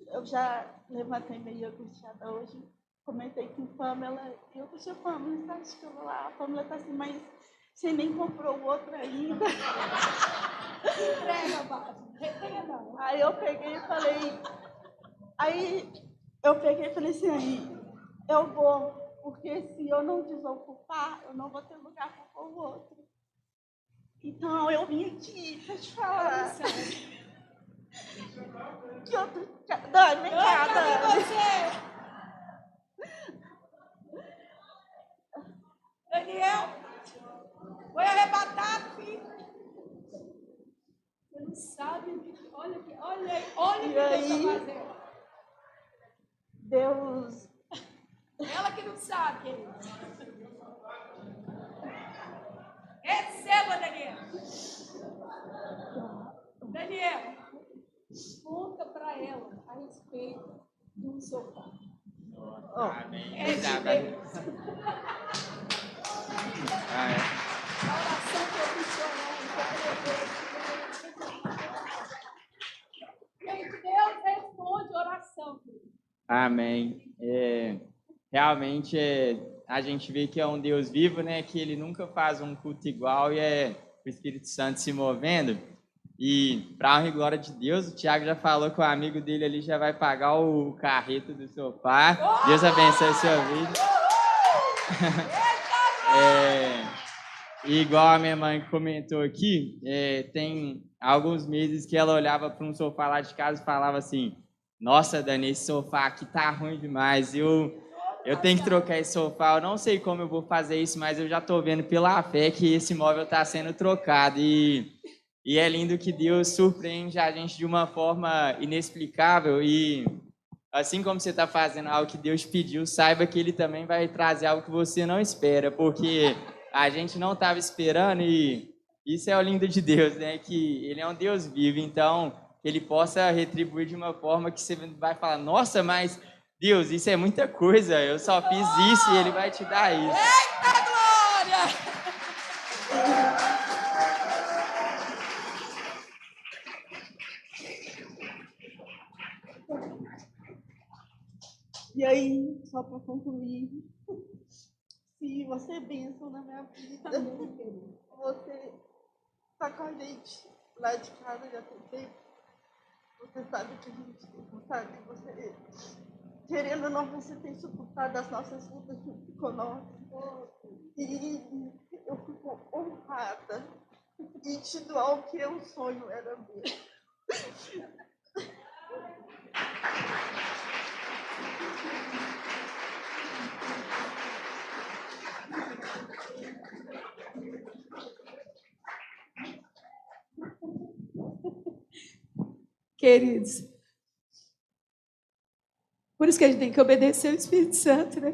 S5: eu já levantei meio angustiada hoje, comentei com a Pamela, e eu disse, Pamela, você acha que eu vou lá? A Pamela tá assim, mas você nem comprou o outro ainda. Entrega, Bárbara. Aí eu peguei e falei, assim, eu vou, porque se eu não desocupar, eu não vou ter lugar para pôr o outro. Então, eu vim aqui para te falar. Que eu tô... Dani, vem cá, Dani. Daniel, foi arrebatado, filho. Você não sabe, olha o que Deus está fazendo. Deus... Ela que não sabe, querido. Receba, Daniel. Daniel, conta para ela a respeito do sofá.
S6: Amém.
S5: É de Deus. A oração que eu fiz chorar, gente, Deus responde oração.
S6: Amém. Realmente a gente vê que é um Deus vivo, né? Que ele nunca faz um culto igual e é o Espírito Santo se movendo. E para a honra e glória de Deus, o Tiago já falou que o amigo dele ali já vai pagar o carreto do sofá. Deus abençoe a sua vida. Igual a minha mãe comentou aqui, tem alguns meses que ela olhava para um sofá lá de casa e falava assim, nossa, Dani, esse sofá aqui tá ruim demais, eu tenho que trocar esse sofá, eu não sei como eu vou fazer isso, mas eu já tô vendo pela fé que esse móvel tá sendo trocado, e é lindo que Deus surpreende a gente de uma forma inexplicável, e assim como você está fazendo algo que Deus pediu, saiba que Ele também vai trazer algo que você não espera, porque a gente não estava esperando, e isso é o lindo de Deus, né? Que Ele é um Deus vivo, então que Ele possa retribuir de uma forma que você vai falar, nossa, mas Deus, isso é muita coisa, eu só fiz isso e Ele vai te dar isso.
S5: Eita glória! E aí, só para concluir, se você é bênção na minha vida, você está com a gente lá de casa já tem tempo, você sabe que a gente tem vontade de você, querendo ou não, você tem suportado as nossas lutas junto conosco. E eu fico honrada e te dou o que é um sonho era meu.
S1: Queridos, por isso que a gente tem que obedecer o Espírito Santo, né?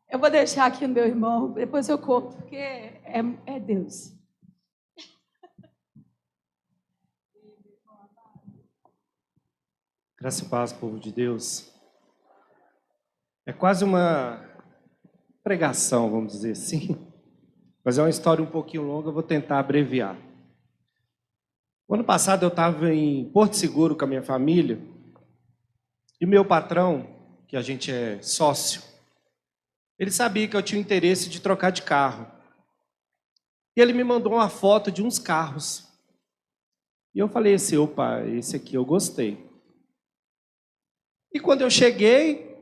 S1: Eu vou deixar aqui no meu irmão, depois eu conto, porque é Deus.
S7: Graça e paz, povo de Deus. É quase uma pregação, vamos dizer assim. Mas é uma história um pouquinho longa, eu vou tentar abreviar. O ano passado eu estava em Porto Seguro com a minha família. E meu patrão, que a gente é sócio, ele sabia que eu tinha interesse de trocar de carro. E ele me mandou uma foto de uns carros. E eu falei assim, opa, esse aqui eu gostei. E quando eu cheguei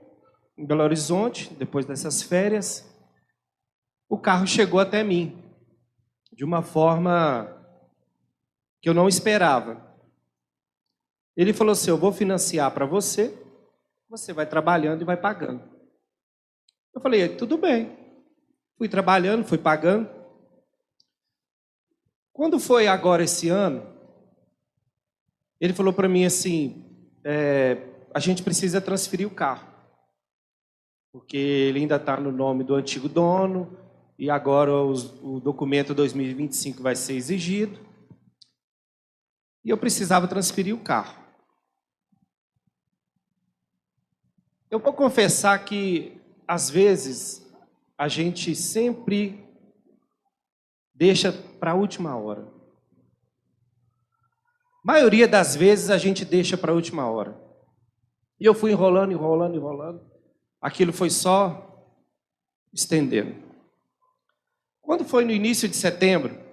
S7: em Belo Horizonte, depois dessas férias, o carro chegou até mim, de uma forma que eu não esperava. Ele falou assim, eu vou financiar para você, você vai trabalhando e vai pagando. Eu falei, tudo bem. Fui trabalhando, fui pagando. Quando foi agora esse ano, ele falou para mim assim, a gente precisa transferir o carro, porque ele ainda está no nome do antigo dono, e agora o documento 2025 vai ser exigido, e eu precisava transferir o carro. Eu vou confessar que, às vezes, a gente sempre deixa para a última hora. A maioria das vezes a gente deixa para a última hora. E eu fui enrolando. Aquilo foi só estendendo. Quando foi no início de setembro,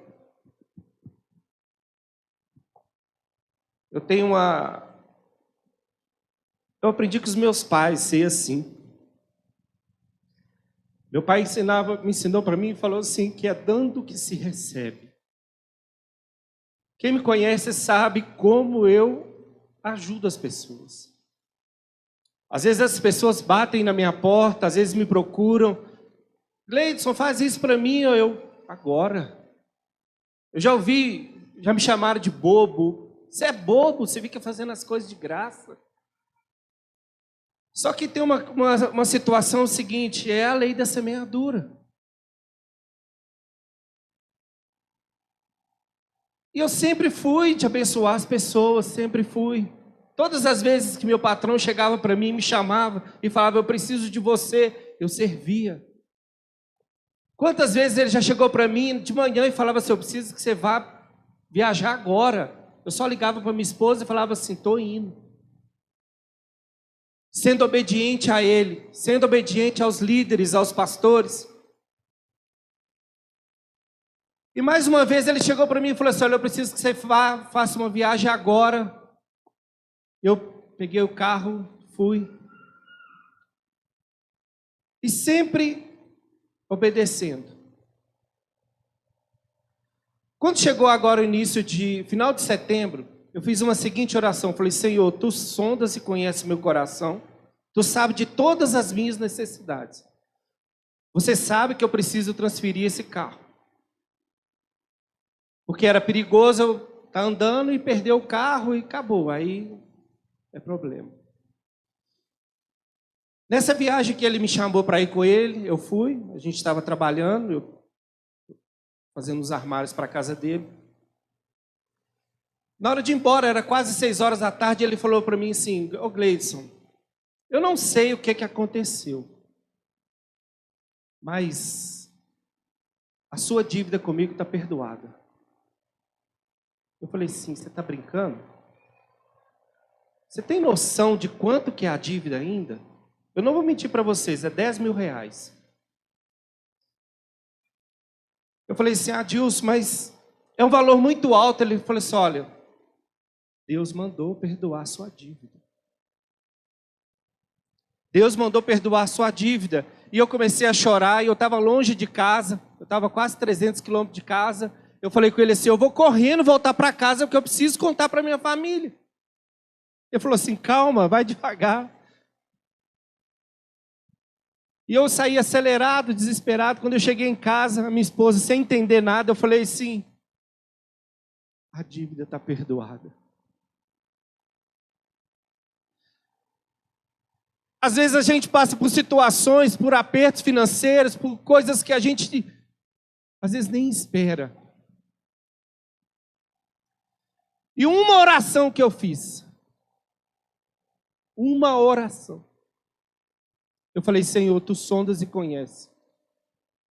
S7: eu aprendi com os meus pais ser assim. Meu pai me ensinou para mim e falou assim, que é dando que se recebe. Quem me conhece sabe como eu ajudo as pessoas. Às vezes as pessoas batem na minha porta, às vezes me procuram. Gleidson, faz isso para mim. Agora. Eu já me chamaram de bobo. Você é bobo, você fica fazendo as coisas de graça. Só que tem uma situação seguinte, é a lei da semeadura. E eu sempre fui de abençoar as pessoas, sempre fui. Todas as vezes que meu patrão chegava para mim, me chamava e falava, eu preciso de você, eu servia. Quantas vezes ele já chegou para mim de manhã e falava assim, eu preciso que você vá viajar agora. Eu só ligava para minha esposa e falava assim, estou indo. Sendo obediente a ele, sendo obediente aos líderes, aos pastores. E mais uma vez ele chegou para mim e falou assim, olha, eu preciso que você faça uma viagem agora. Eu peguei o carro, fui. E sempre obedecendo. Quando chegou agora o final de setembro, eu fiz uma seguinte oração. Falei, Senhor, Tu sondas e conheces meu coração. Tu sabes de todas as minhas necessidades. Você sabe que eu preciso transferir esse carro. Porque era perigoso eu estar andando e perder o carro e acabou. Aí é problema. Nessa viagem que ele me chamou para ir com ele, eu fui. A gente estava trabalhando, eu fazendo os armários para a casa dele. Na hora de ir embora, era quase 6 horas da tarde, ele falou para mim assim, ô Gleidson, eu não sei o que aconteceu, mas a sua dívida comigo está perdoada. Eu falei assim, você está brincando? Você tem noção de quanto que é a dívida ainda? Eu não vou mentir para vocês, é 10 mil reais. Eu falei assim, Adilson, mas é um valor muito alto. Ele falou assim, olha, Deus mandou perdoar a sua dívida. Deus mandou perdoar a sua dívida. E eu comecei a chorar, e eu estava longe de casa, eu estava quase 300 quilômetros de casa. Eu falei com ele assim, eu vou correndo voltar para casa, porque eu preciso contar para minha família. Ele falou assim, calma, vai devagar. E eu saí acelerado, desesperado. Quando eu cheguei em casa, a minha esposa, sem entender nada, eu falei assim, a dívida está perdoada. Às vezes a gente passa por situações, por apertos financeiros, por coisas que a gente, às vezes, nem espera. E uma oração que eu fiz, uma oração, eu falei, Senhor, Tu sondas e conheces.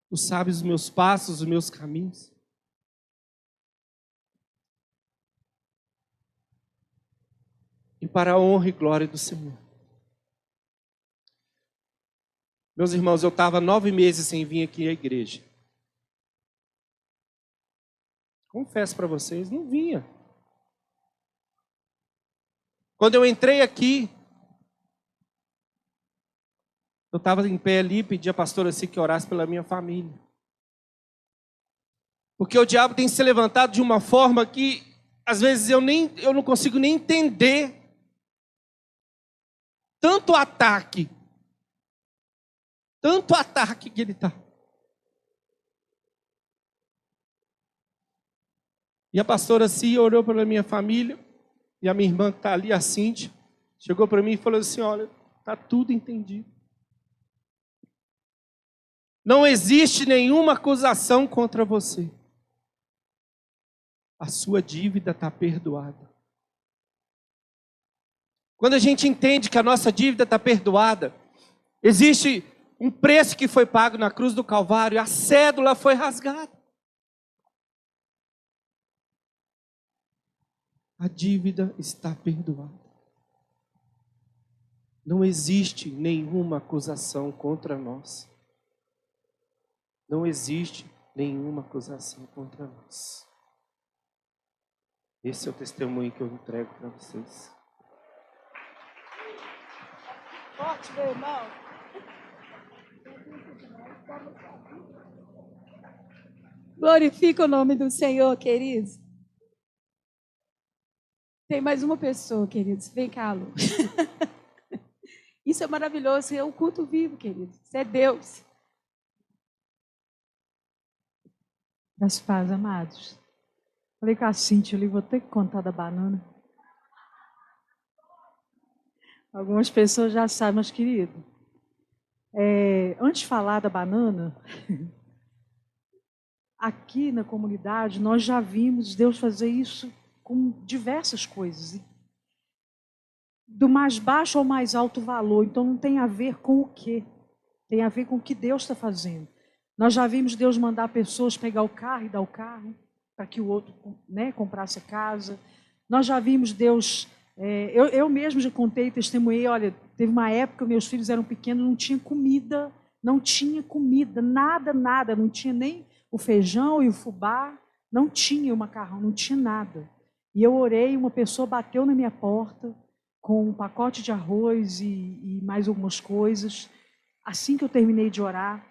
S7: Tu sabes os meus passos, os meus caminhos. E para a honra e glória do Senhor. Meus irmãos, eu estava 9 meses sem vir aqui à igreja. Confesso para vocês, não vinha. Quando eu entrei aqui, eu estava em pé ali, pedi a pastora assim que orasse pela minha família. Porque o diabo tem se levantado de uma forma que, às vezes, eu não consigo nem entender. Tanto ataque que ele está. E a pastora Cia orou pela minha família, e a minha irmã que está ali, a Cíntia, chegou para mim e falou assim, olha, está tudo entendido. Não existe nenhuma acusação contra você. A sua dívida está perdoada. Quando a gente entende que a nossa dívida está perdoada, existe um preço que foi pago na cruz do Calvário, a cédula foi rasgada. A dívida está perdoada. Não existe nenhuma acusação contra nós. Não existe nenhuma acusação contra nós. Esse é o testemunho que eu entrego para vocês.
S5: Forte, meu irmão.
S1: Glorifica o nome do Senhor, queridos. Tem mais uma pessoa, queridos. Vem cá, Lu. Isso é maravilhoso. É o culto vivo, queridos. Isso é Deus.
S8: Das paz, amados. Falei com a Cíntia ali, vou ter que contar da banana. Algumas pessoas já sabem, mas querido, antes de falar da banana, aqui na comunidade nós já vimos Deus fazer isso com diversas coisas. Do mais baixo ao mais alto valor. Então não tem a ver com o quê? Tem a ver com o que Deus está fazendo. Nós já vimos Deus mandar pessoas pegar o carro e dar o carro para que o outro, né, comprasse a casa. Nós já vimos Deus... eu mesmo já contei, testemunhei, olha, teve uma época, meus filhos eram pequenos, não tinha comida, nada, não tinha nem o feijão e o fubá, não tinha o macarrão, não tinha nada. E eu orei, uma pessoa bateu na minha porta com um pacote de arroz e mais algumas coisas. Assim que eu terminei de orar,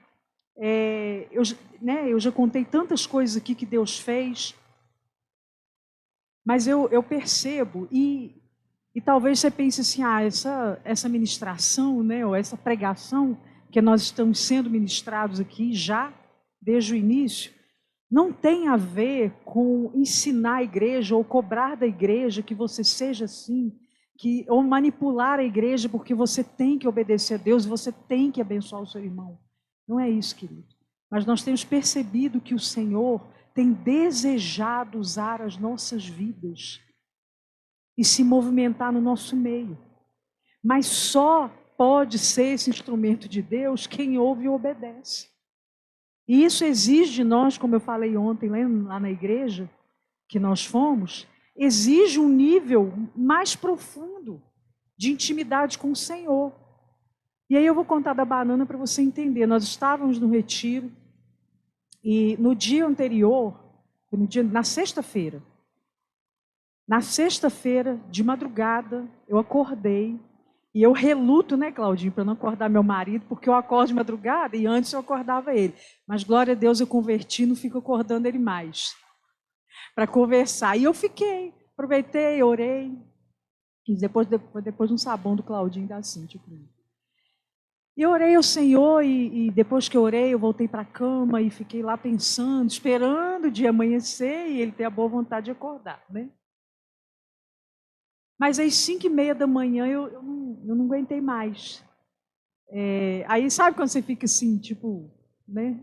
S8: eu já contei tantas coisas aqui que Deus fez. Mas eu percebo, e talvez você pense assim, essa ministração, né, ou essa pregação que nós estamos sendo ministrados aqui já, desde o início, não tem a ver com ensinar a igreja ou cobrar da igreja que você seja assim, ou manipular a igreja porque você tem que obedecer a Deus, você tem que abençoar o seu irmão. Não é isso, querido. Mas nós temos percebido que o Senhor tem desejado usar as nossas vidas e se movimentar no nosso meio. Mas só pode ser esse instrumento de Deus quem ouve e obedece. E isso exige de nós, como eu falei ontem lá na igreja, que nós fomos, exige um nível mais profundo de intimidade com o Senhor. E aí eu vou contar da banana para você entender. Nós estávamos no retiro e no dia anterior, na sexta-feira, de madrugada, eu acordei. E eu reluto, né, Claudinho, para não acordar meu marido, porque eu acordo de madrugada e antes eu acordava ele. Mas, glória a Deus, eu converti, não fico acordando ele mais, para conversar. E eu fiquei, aproveitei, orei. E depois de um sabão do Claudinho da Cíntia. E orei ao Senhor, e depois que eu orei, eu voltei para a cama e fiquei lá pensando, esperando o dia amanhecer e ele ter a boa vontade de acordar, né? Mas às 5h30 da manhã eu não aguentei mais. Aí sabe quando você fica assim, tipo, né?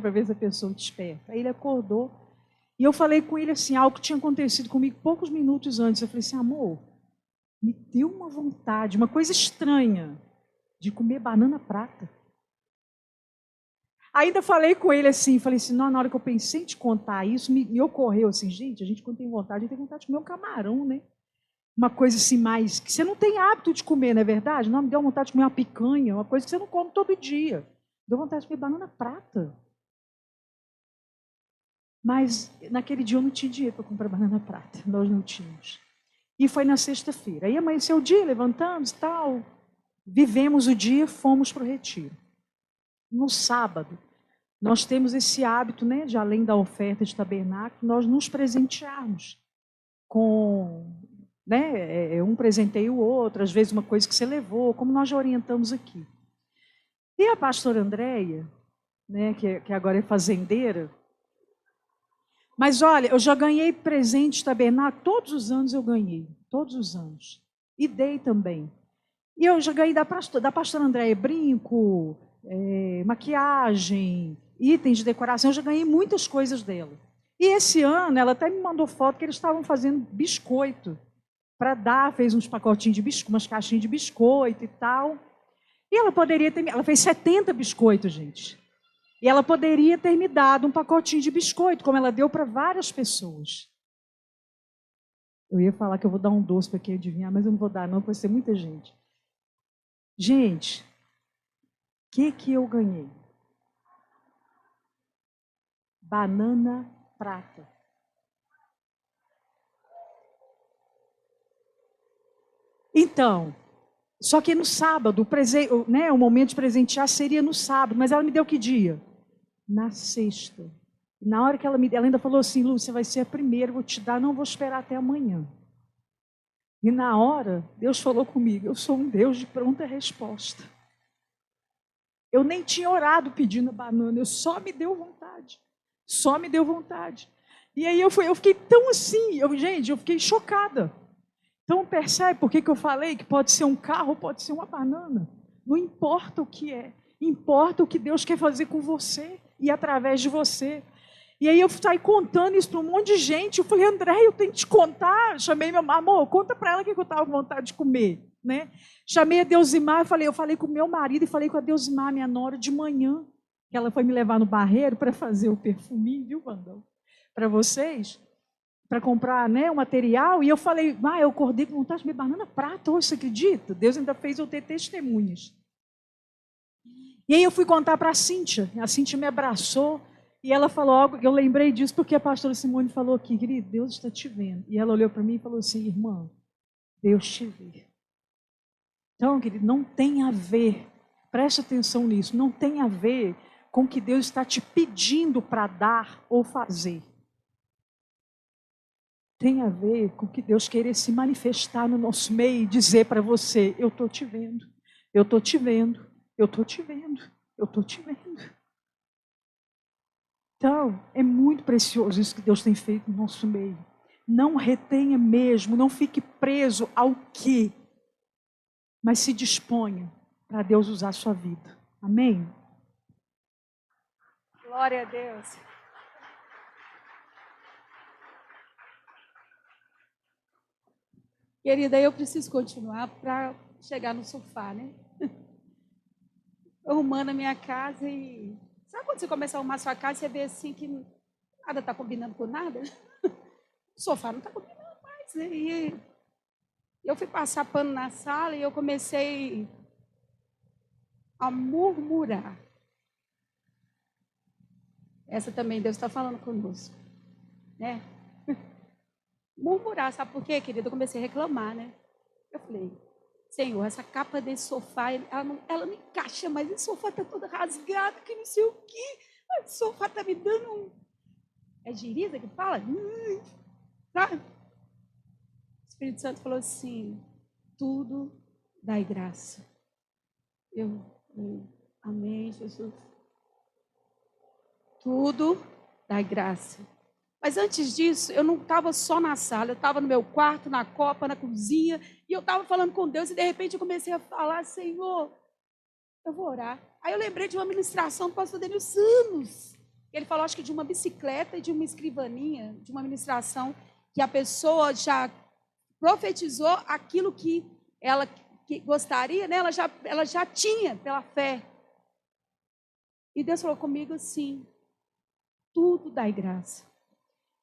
S8: Para ver se a pessoa desperta. Aí ele acordou e eu falei com ele assim, algo que tinha acontecido comigo poucos minutos antes. Eu falei assim, amor, me deu uma vontade, uma coisa estranha, de comer banana prata. Ainda falei com ele assim, não, na hora que eu pensei em te contar isso, me ocorreu assim, gente, a gente quando tem vontade, a gente tem vontade de comer um camarão, né? Uma coisa assim mais, que você não tem hábito de comer, não é verdade? Não, me deu vontade de comer uma picanha, uma coisa que você não come todo dia. Deu vontade de comer banana prata. Mas naquele dia eu não tinha dinheiro para comprar banana prata, nós não tínhamos. E foi na sexta-feira. Aí amanheceu o dia, levantamos e tal, vivemos o dia, fomos para o retiro. No sábado, nós temos esse hábito, né, de além da oferta de tabernáculo, nós nos presentearmos com, né, um presenteia o outro, às vezes uma coisa que você levou, como nós já orientamos aqui. E a pastora Andréia, né, que agora é fazendeira, mas olha, eu já ganhei presente de tabernáculo, todos os anos eu ganhei, todos os anos, e dei também. E eu já ganhei da pastora Andréia brinco, maquiagem, itens de decoração, eu já ganhei muitas coisas dela. E esse ano, ela até me mandou foto que eles estavam fazendo biscoito para dar, fez uns pacotinhos de biscoito, umas caixinhas de biscoito e tal. E ela fez 70 biscoitos, gente. E ela poderia ter me dado um pacotinho de biscoito, como ela deu para várias pessoas. Eu ia falar que eu vou dar um doce para quem adivinhar, mas eu não vou dar não, porque vai ser muita gente. Gente, o que eu ganhei? Banana prata. Então, só que no sábado, o momento de presentear seria no sábado, mas ela me deu que dia? Na sexta. Na hora que ela ainda falou assim, Lúcia, vai ser a primeira, vou te dar, não vou esperar até amanhã. E na hora, Deus falou comigo, eu sou um Deus de pronta resposta. Eu nem tinha orado pedindo a banana, eu só me deu vontade. Só me deu vontade. E aí eu fiquei tão assim, eu fiquei chocada. Então percebe por que eu falei que pode ser um carro, pode ser uma banana. Não importa o que é, importa o que Deus quer fazer com você e através de você. E aí eu saí contando isso para um monte de gente. Eu falei, André, eu tenho que te contar. Chamei meu amor, conta para ela o que eu estava com vontade de comer. Né? Chamei a Deusimar, eu falei com o meu marido e falei com a Deusimar, minha nora, de manhã. Que ela foi me levar no barreiro para fazer o perfuminho, viu, Vandão? Para vocês, para comprar, né, o material. E eu falei, eu acordei com vontade de comer banana prata hoje, você acredita? Deus ainda fez eu ter testemunhas. E aí eu fui contar para a Cíntia me abraçou. E ela falou algo, eu lembrei disso porque a pastora Simone falou aqui, querido, Deus está te vendo. E ela olhou para mim e falou assim, irmã, Deus te vê. Então, querido, não tem a ver, preste atenção nisso, não tem a ver com o que Deus está te pedindo para dar ou fazer. tem a ver com que Deus querer se manifestar no nosso meio e dizer para você: eu estou te vendo, eu estou te vendo, eu estou te vendo, eu estou te vendo. Então, é muito precioso isso que Deus tem feito no nosso meio. Não retenha mesmo, não fique preso ao que, mas se disponha para Deus usar a sua vida. Amém?
S1: Glória a Deus. Querida, eu preciso continuar para chegar no sofá, né? Arrumando a minha casa e... Sabe quando você começa a arrumar a sua casa e você vê assim que nada está combinando com nada? O sofá não está combinando mais. Né? E eu fui passar pano na sala e eu comecei a murmurar. Essa também Deus está falando conosco, né? Murmurar, sabe por quê, querida? Eu comecei a reclamar, né? Eu falei, Senhor, essa capa desse sofá, ela não encaixa mais, esse sofá está todo rasgado, que não sei o quê. Esse sofá está me dando um... É giriza que fala? Sabe? O Espírito Santo falou assim, tudo dai graça. Eu amém, Jesus. Tudo dai graça. Mas antes disso, eu não estava só na sala, eu estava no meu quarto, na copa, na cozinha, e eu estava falando com Deus, e de repente eu comecei a falar, Senhor, eu vou orar. Aí eu lembrei de uma ministração do pastor Denil Sanos. Ele falou, acho que de uma bicicleta e de uma escrivaninha, de uma ministração, que a pessoa já profetizou aquilo que ela gostaria, né? ela já tinha pela fé. E Deus falou comigo assim, tudo dai graça.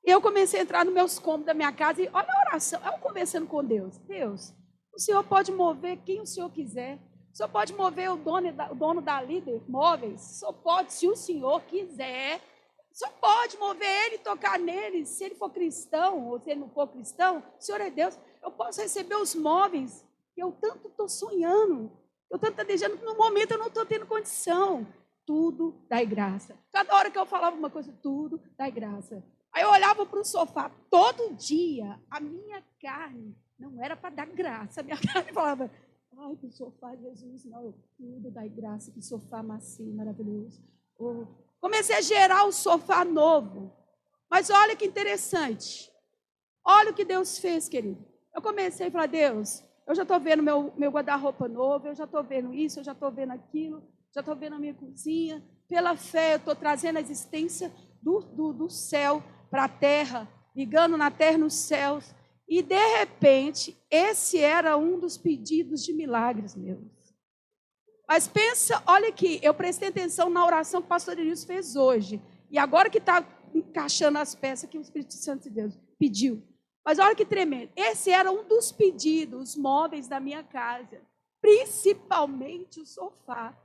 S1: Eu comecei a entrar nos meus cômodos da minha casa e olha a oração, eu conversando com Deus. Deus, o Senhor pode mover quem o Senhor quiser. O Senhor pode mover o dono da Líder Móveis. O Senhor pode, se o Senhor quiser. O Senhor pode mover ele, tocar nele. Se ele for cristão ou se ele não for cristão, o Senhor é Deus. Eu posso receber os móveis que eu tanto estou sonhando. Eu tanto estou desejando que no momento eu não estou tendo condição. Tudo dai graça. Cada hora que eu falava uma coisa, tudo dai graça. Aí eu olhava para o sofá todo dia, a minha carne não era para dar graça, a minha carne falava, ai, que sofá, Jesus, não, tudo dai graça, que sofá macio, maravilhoso. Comecei a gerar o sofá novo, mas olha que interessante, olha o que Deus fez, querido. Eu comecei a falar, Deus, eu já estou vendo meu guarda-roupa novo, eu já estou vendo isso, eu já estou vendo aquilo, já estou vendo a minha cozinha, pela fé eu estou trazendo a existência do céu para a terra, ligando na terra e nos céus. E, de repente, esse era um dos pedidos de milagres meus. Mas pensa, olha aqui, eu prestei atenção na oração que o pastor Denilson fez hoje. E agora que está encaixando as peças que o Espírito Santo de Deus pediu. Mas olha que tremendo. Esse era um dos pedidos, os móveis da minha casa. Principalmente o sofá.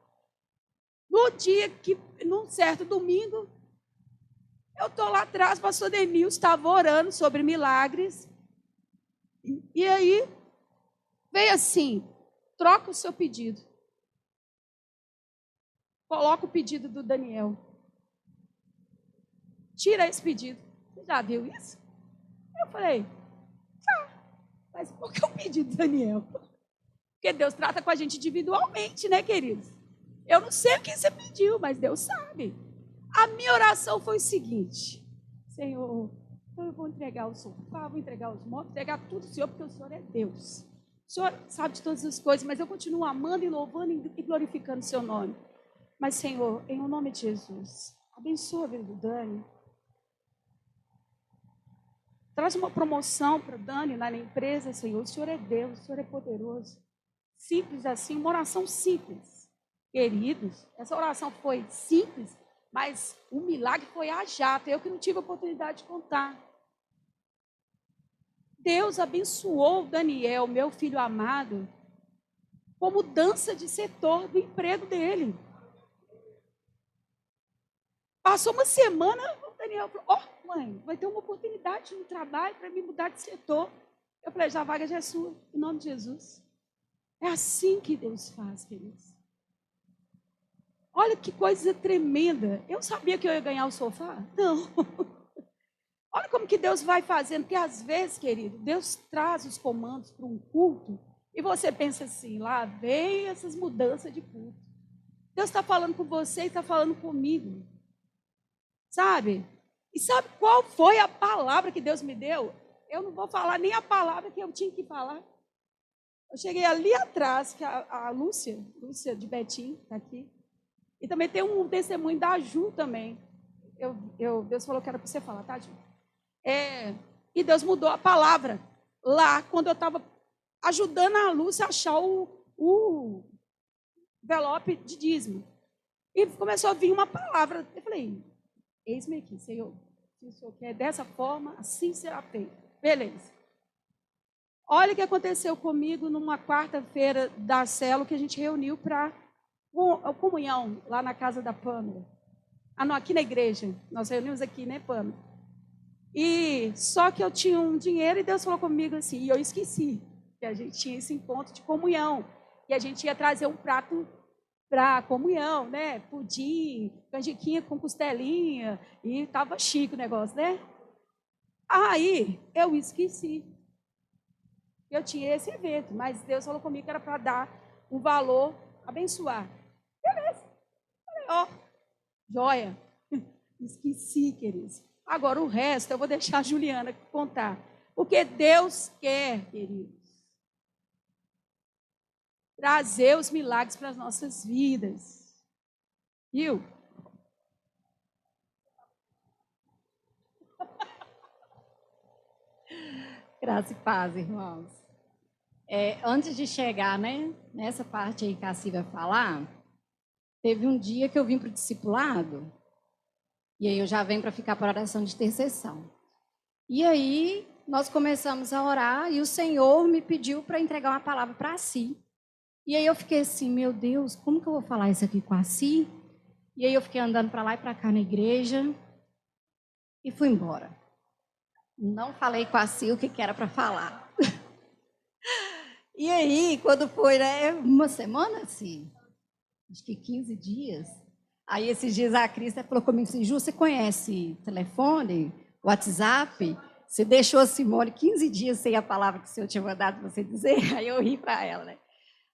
S1: No dia que, num certo domingo, eu estou lá atrás, o pastor Denilson estava orando sobre milagres. E aí, veio assim, troca o seu pedido. Coloca o pedido do Daniel. Tira esse pedido. Você já viu isso? Eu falei, mas por que o pedido do Daniel? Porque Deus trata com a gente individualmente, né, queridos? Eu não sei o que você pediu, mas Deus sabe. A minha oração foi o seguinte, Senhor, eu vou entregar o sofá, vou entregar os móveis, vou entregar tudo ao Senhor, porque o Senhor é Deus. O Senhor sabe de todas as coisas, mas eu continuo amando e louvando e glorificando o seu nome. Mas, Senhor, em nome de Jesus, abençoa a vida do Dani. Traz uma promoção para o Dani lá na empresa, Senhor. O Senhor é Deus, o Senhor é poderoso. Simples assim, uma oração simples. Queridos, essa oração foi simples, mas o milagre foi a jato. Eu que não tive a oportunidade de contar. Deus abençoou o Daniel, meu filho amado, com mudança de setor do emprego dele. Passou uma semana, o Daniel falou, mãe, vai ter uma oportunidade no trabalho para me mudar de setor. Eu falei, já a vaga já é sua, em nome de Jesus. É assim que Deus faz, queridos. Olha que coisa tremenda. Eu sabia que eu ia ganhar o sofá? Não. Olha como que Deus vai fazendo, porque às vezes, querido, Deus traz os comandos para um culto e você pensa assim, lá vem essas mudanças de culto. Deus está falando com você e está falando comigo, sabe? E sabe qual foi a palavra que Deus me deu? Eu não vou falar nem a palavra que eu tinha que falar. Eu cheguei ali atrás, que a Lúcia de Betim, está aqui. E também tem um testemunho da Ju também. Deus falou que era para você falar, tá, Ju? E Deus mudou a palavra lá, quando eu estava ajudando a Lúcia a achar o envelope de dízimo. E começou a vir uma palavra. Eu falei, eis-me aqui, Senhor. Se o Senhor quer dessa forma, assim será feito. Beleza. Olha o que aconteceu comigo numa quarta-feira da célula que a gente reuniu para comunhão lá na casa da Pâmela. Ah, não, aqui na igreja. Nós reunimos aqui, né, Pâmela? E só que eu tinha um dinheiro e Deus falou comigo assim, e eu esqueci que a gente tinha esse encontro de comunhão. E a gente ia trazer um prato para comunhão, né? Pudim, canjiquinha com costelinha, e estava chique o negócio, né? Aí eu esqueci. Eu tinha esse evento, mas Deus falou comigo que era para dar um valor, abençoar. Beleza. Falei, ó, joia. Esqueci, queridos. Agora o resto eu vou deixar a Juliana contar. Porque Deus quer, queridos, trazer os milagres para as nossas vidas. Viu?
S9: Graça e paz, irmãos. Antes de chegar, né, nessa parte aí que a Cí vai falar, teve um dia que eu vim para o discipulado, e aí eu já venho para ficar para oração de intercessão. E aí nós começamos a orar, e o Senhor me pediu para entregar uma palavra para a Cí. E aí eu fiquei assim, meu Deus, como que eu vou falar isso aqui com a Cí? E aí eu fiquei andando para lá e para cá na igreja, e fui embora. Não falei com a Cí o que era para falar. E aí, quando foi, né, uma semana, assim, acho que 15 dias, aí esses dias a Cris falou comigo assim, Ju, você conhece telefone, WhatsApp? Você deixou a Simone 15 dias sem a palavra que o Senhor tinha mandado você dizer? Aí eu ri para ela, né?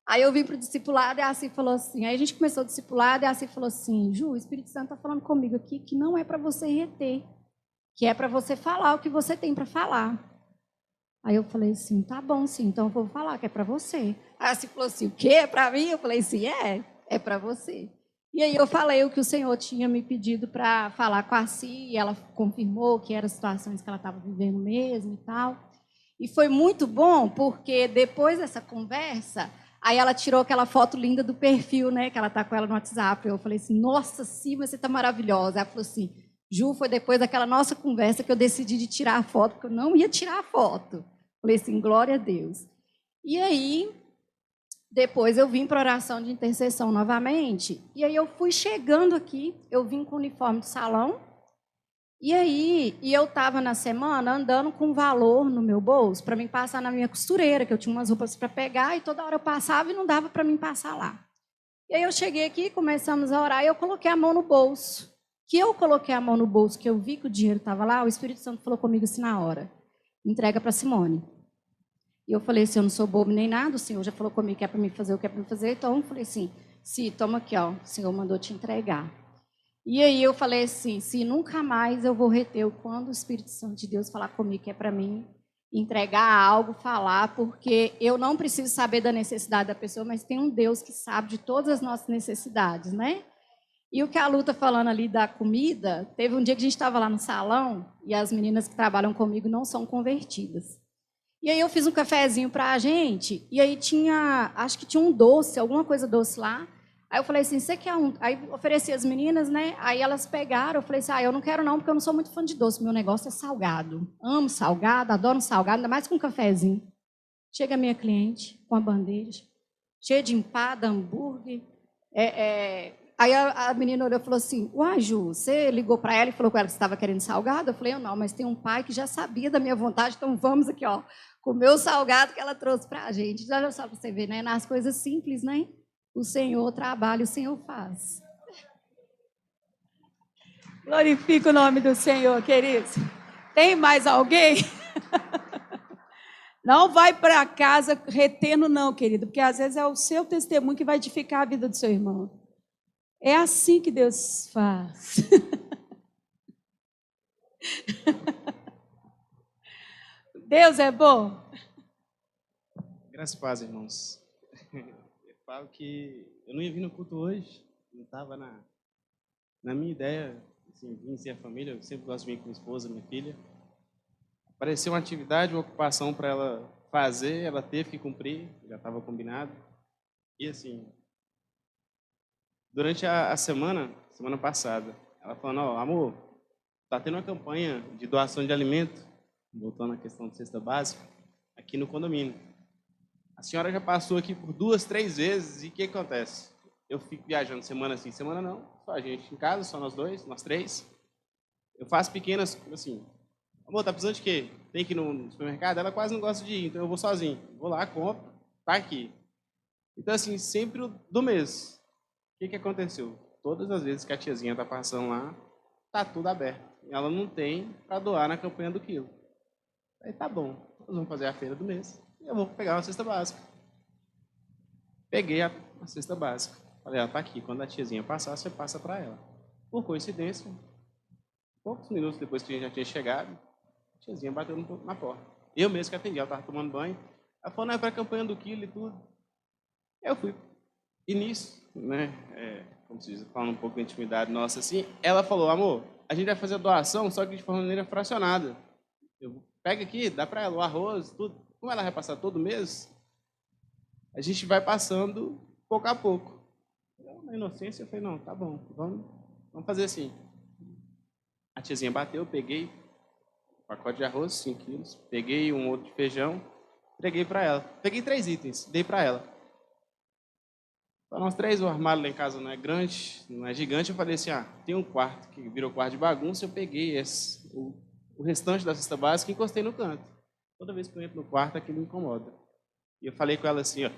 S9: Aí eu vim para o discipulado e a Cí falou assim, aí a gente começou o discipulado e a Cí falou assim, Ju, o Espírito Santo está falando comigo aqui que não é para você reter, que é para você falar o que você tem para falar. Aí eu falei assim, tá bom, sim, então eu vou falar que é para você. Aí a Cí falou assim, o quê? É para mim? Eu falei assim, é para você. E aí eu falei o que o Senhor tinha me pedido para falar com a Cí, e ela confirmou que eram situações que ela estava vivendo mesmo e tal. E foi muito bom, porque depois dessa conversa, aí ela tirou aquela foto linda do perfil, né, que ela tá com ela no WhatsApp. Eu falei assim, nossa, Cí, mas você tá maravilhosa. Ela falou assim, Ju, foi depois daquela nossa conversa que eu decidi de tirar a foto, porque eu não ia tirar a foto. Falei assim, glória a Deus. E aí, depois eu vim para oração de intercessão novamente, e aí eu fui chegando aqui, eu vim com o uniforme de salão, e eu estava na semana andando com valor no meu bolso para mim passar na minha costureira, que eu tinha umas roupas para pegar, e toda hora eu passava e não dava para mim passar lá. E aí eu cheguei aqui, começamos a orar, e eu coloquei a mão no bolso. Que eu coloquei a mão no bolso, que eu vi que o dinheiro estava lá, o Espírito Santo falou comigo assim na hora, entrega para Simone. E eu falei assim, eu não sou bobo nem nada, o Senhor já falou comigo que é para mim fazer o que é para mim fazer, então eu falei assim, Cí, toma aqui, ó, o Senhor mandou te entregar. E aí eu falei assim, Cí, nunca mais eu vou reter quando o Espírito Santo de Deus falar comigo que é para mim entregar algo, falar, porque eu não preciso saber da necessidade da pessoa, mas tem um Deus que sabe de todas as nossas necessidades, né? E o que a Lu está falando ali da comida, teve um dia que a gente estava lá no salão e as meninas que trabalham comigo não são convertidas. E aí eu fiz um cafezinho para a gente, e aí acho que tinha um doce, alguma coisa doce lá. Aí eu falei assim, você quer um? Aí ofereci as meninas, né? Aí elas pegaram, eu falei assim, eu não quero não, porque eu não sou muito fã de doce, meu negócio é salgado. Amo salgado, adoro um salgado, ainda mais com um cafezinho. Chega a minha cliente com a bandeja, cheia de empada, hambúrguer. Aí a menina olhou e falou assim, uai, Ju, você ligou para ela e falou com ela que você estava querendo salgado? Eu falei, eu não, mas tem um pai que já sabia da minha vontade, então vamos aqui, ó, comer o salgado que ela trouxe para a gente. Já só para você ver, né? Nas coisas simples, né? O Senhor trabalha, o Senhor faz.
S1: Glorifica o nome do Senhor, queridos. Tem mais alguém? Não vai para casa retendo, não, querido, porque às vezes é o seu testemunho que vai edificar a vida do seu irmão. É assim que Deus faz. Deus é bom.
S10: Graças a paz, irmãos. Eu falo que eu não ia vir no culto hoje, não estava na minha ideia, assim, vir ser a família, eu sempre gosto de vir com minha esposa, minha filha. Apareceu uma atividade, uma ocupação para ela fazer, ela teve que cumprir, já estava combinado. E assim, durante a semana passada, ela falando, ó, amor, tá tendo uma campanha de doação de alimento, voltando à questão de cesta básica, aqui no condomínio. A senhora já passou aqui por 2, 3 vezes e o que acontece? Eu fico viajando semana sim, semana não, só a gente em casa, só nós 2, nós 3. Eu faço pequenas, assim, amor, tá precisando de quê? Tem que ir no supermercado? Ela quase não gosta de ir, então eu vou sozinho. Vou lá, compro, tá aqui. Então, assim, sempre do mês. O que aconteceu? Todas as vezes que a tiazinha tá passando lá, tá tudo aberto. Ela não tem para doar na campanha do quilo. Aí tá bom, nós vamos fazer a feira do mês. Eu vou pegar uma cesta básica. Peguei a cesta básica. Falei, ela tá aqui. Quando a tiazinha passar, você passa para ela. Por coincidência, poucos minutos depois que a gente já tinha chegado, a tiazinha bateu na porta. Eu mesmo que atendi, ela estava tomando banho. Ela falou, não, é para a campanha do quilo e tudo. Eu fui. E nisso, né, como se diz, falando um pouco da intimidade nossa assim, ela falou, amor, a gente vai fazer a doação, só que de forma maneira fracionada. Eu pego aqui, dá para ela o arroz, tudo. Como ela vai passar todo mês, a gente vai passando pouco a pouco. Eu, na inocência, eu falei, não, tá bom, vamos fazer assim. A tiazinha bateu, eu peguei um pacote de arroz, 5 quilos, peguei um outro de feijão, entreguei para ela. Peguei 3 itens, dei para ela. Para nós 3, o armário lá em casa não é grande, não é gigante, eu falei assim, tem um quarto que virou quarto de bagunça, eu peguei o restante da cesta básica e encostei no canto. Toda vez que eu entro no quarto, aquilo me incomoda. E eu falei com ela assim, ó,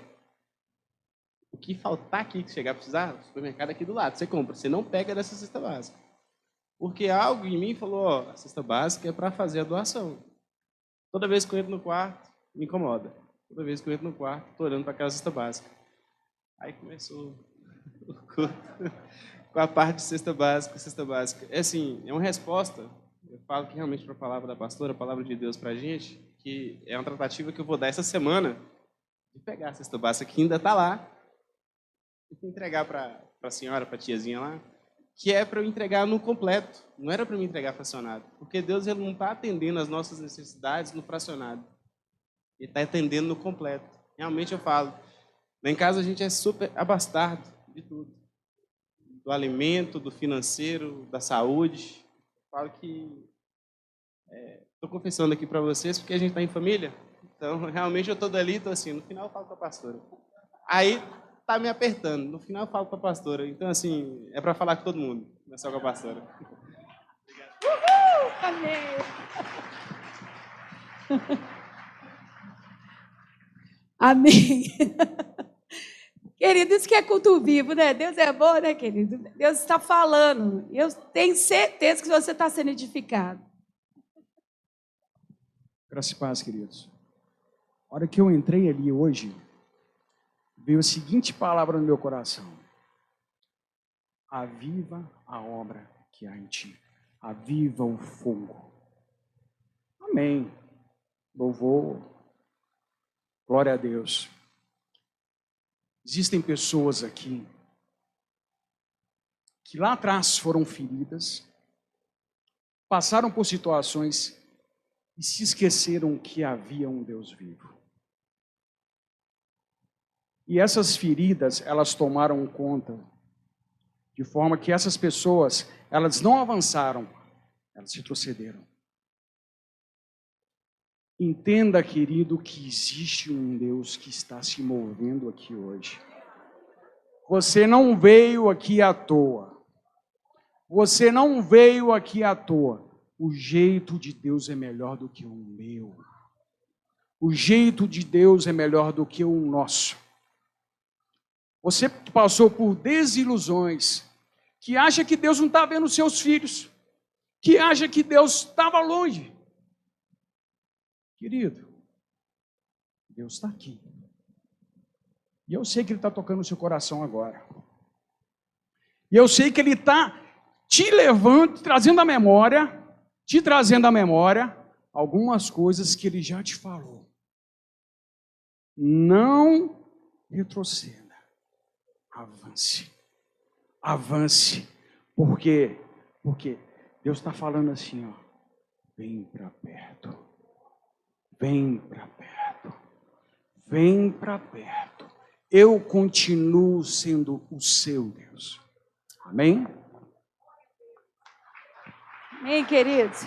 S10: o que faltar aqui, que chegar a precisar, o supermercado é aqui do lado, você compra, você não pega dessa cesta básica. Porque algo em mim falou, ó, a cesta básica é para fazer a doação. Toda vez que eu entro no quarto, me incomoda. Toda vez que eu entro no quarto, estou olhando para aquela cesta básica. Aí começou o culto com a parte de cesta básica, cesta básica. É assim, é uma resposta, eu falo que realmente para a palavra da pastora, a palavra de Deus para a gente, que é uma tratativa que eu vou dar essa semana, de pegar a cesta básica que ainda está lá, e entregar para a senhora, para a tiazinha lá, que é para eu entregar no completo, não era para me entregar fracionado, porque Deus ele não está atendendo as nossas necessidades no fracionado, Ele está atendendo no completo. Realmente eu falo, lá em casa a gente é super abastado de tudo, do alimento, do financeiro, da saúde. Eu falo que estou confessando aqui para vocês porque a gente está em família, então realmente eu estou dali, estou assim, no final eu falo com a pastora. Aí tá me apertando. No final eu falo com a pastora. Então, assim, é para falar com todo mundo, não é só com a pastora.
S1: Uhul! Amém! Amém! Querido, isso que é culto vivo, né? Deus é bom, né, querido? Deus está falando. Eu tenho certeza que você está sendo edificado.
S11: Graças a paz, queridos. A hora que eu entrei ali hoje, veio a seguinte palavra no meu coração: aviva a obra que há em ti, aviva o fogo. Amém. Louvor, glória a Deus. Existem pessoas aqui que lá atrás foram feridas, passaram por situações e se esqueceram que havia um Deus vivo. E essas feridas, elas tomaram conta, de forma que essas pessoas, elas não avançaram, elas retrocederam. Entenda, querido, que existe um Deus que está se movendo aqui hoje. Você não veio aqui à toa. Você não veio aqui à toa. O jeito de Deus é melhor do que o meu. O jeito de Deus é melhor do que o nosso. Você passou por desilusões, que acha que Deus não está vendo os seus filhos, que acha que Deus estava longe, Querido, Deus está aqui. E eu sei que Ele está tocando no seu coração agora. E eu sei que Ele está te levando, te trazendo à memória algumas coisas que Ele já te falou. Não retroceda. Avance. Avance. Por quê? Porque Deus está falando assim, ó. Vem para perto. Vem para perto. Vem para perto. Eu continuo sendo o seu Deus. Amém?
S1: Amém, queridos?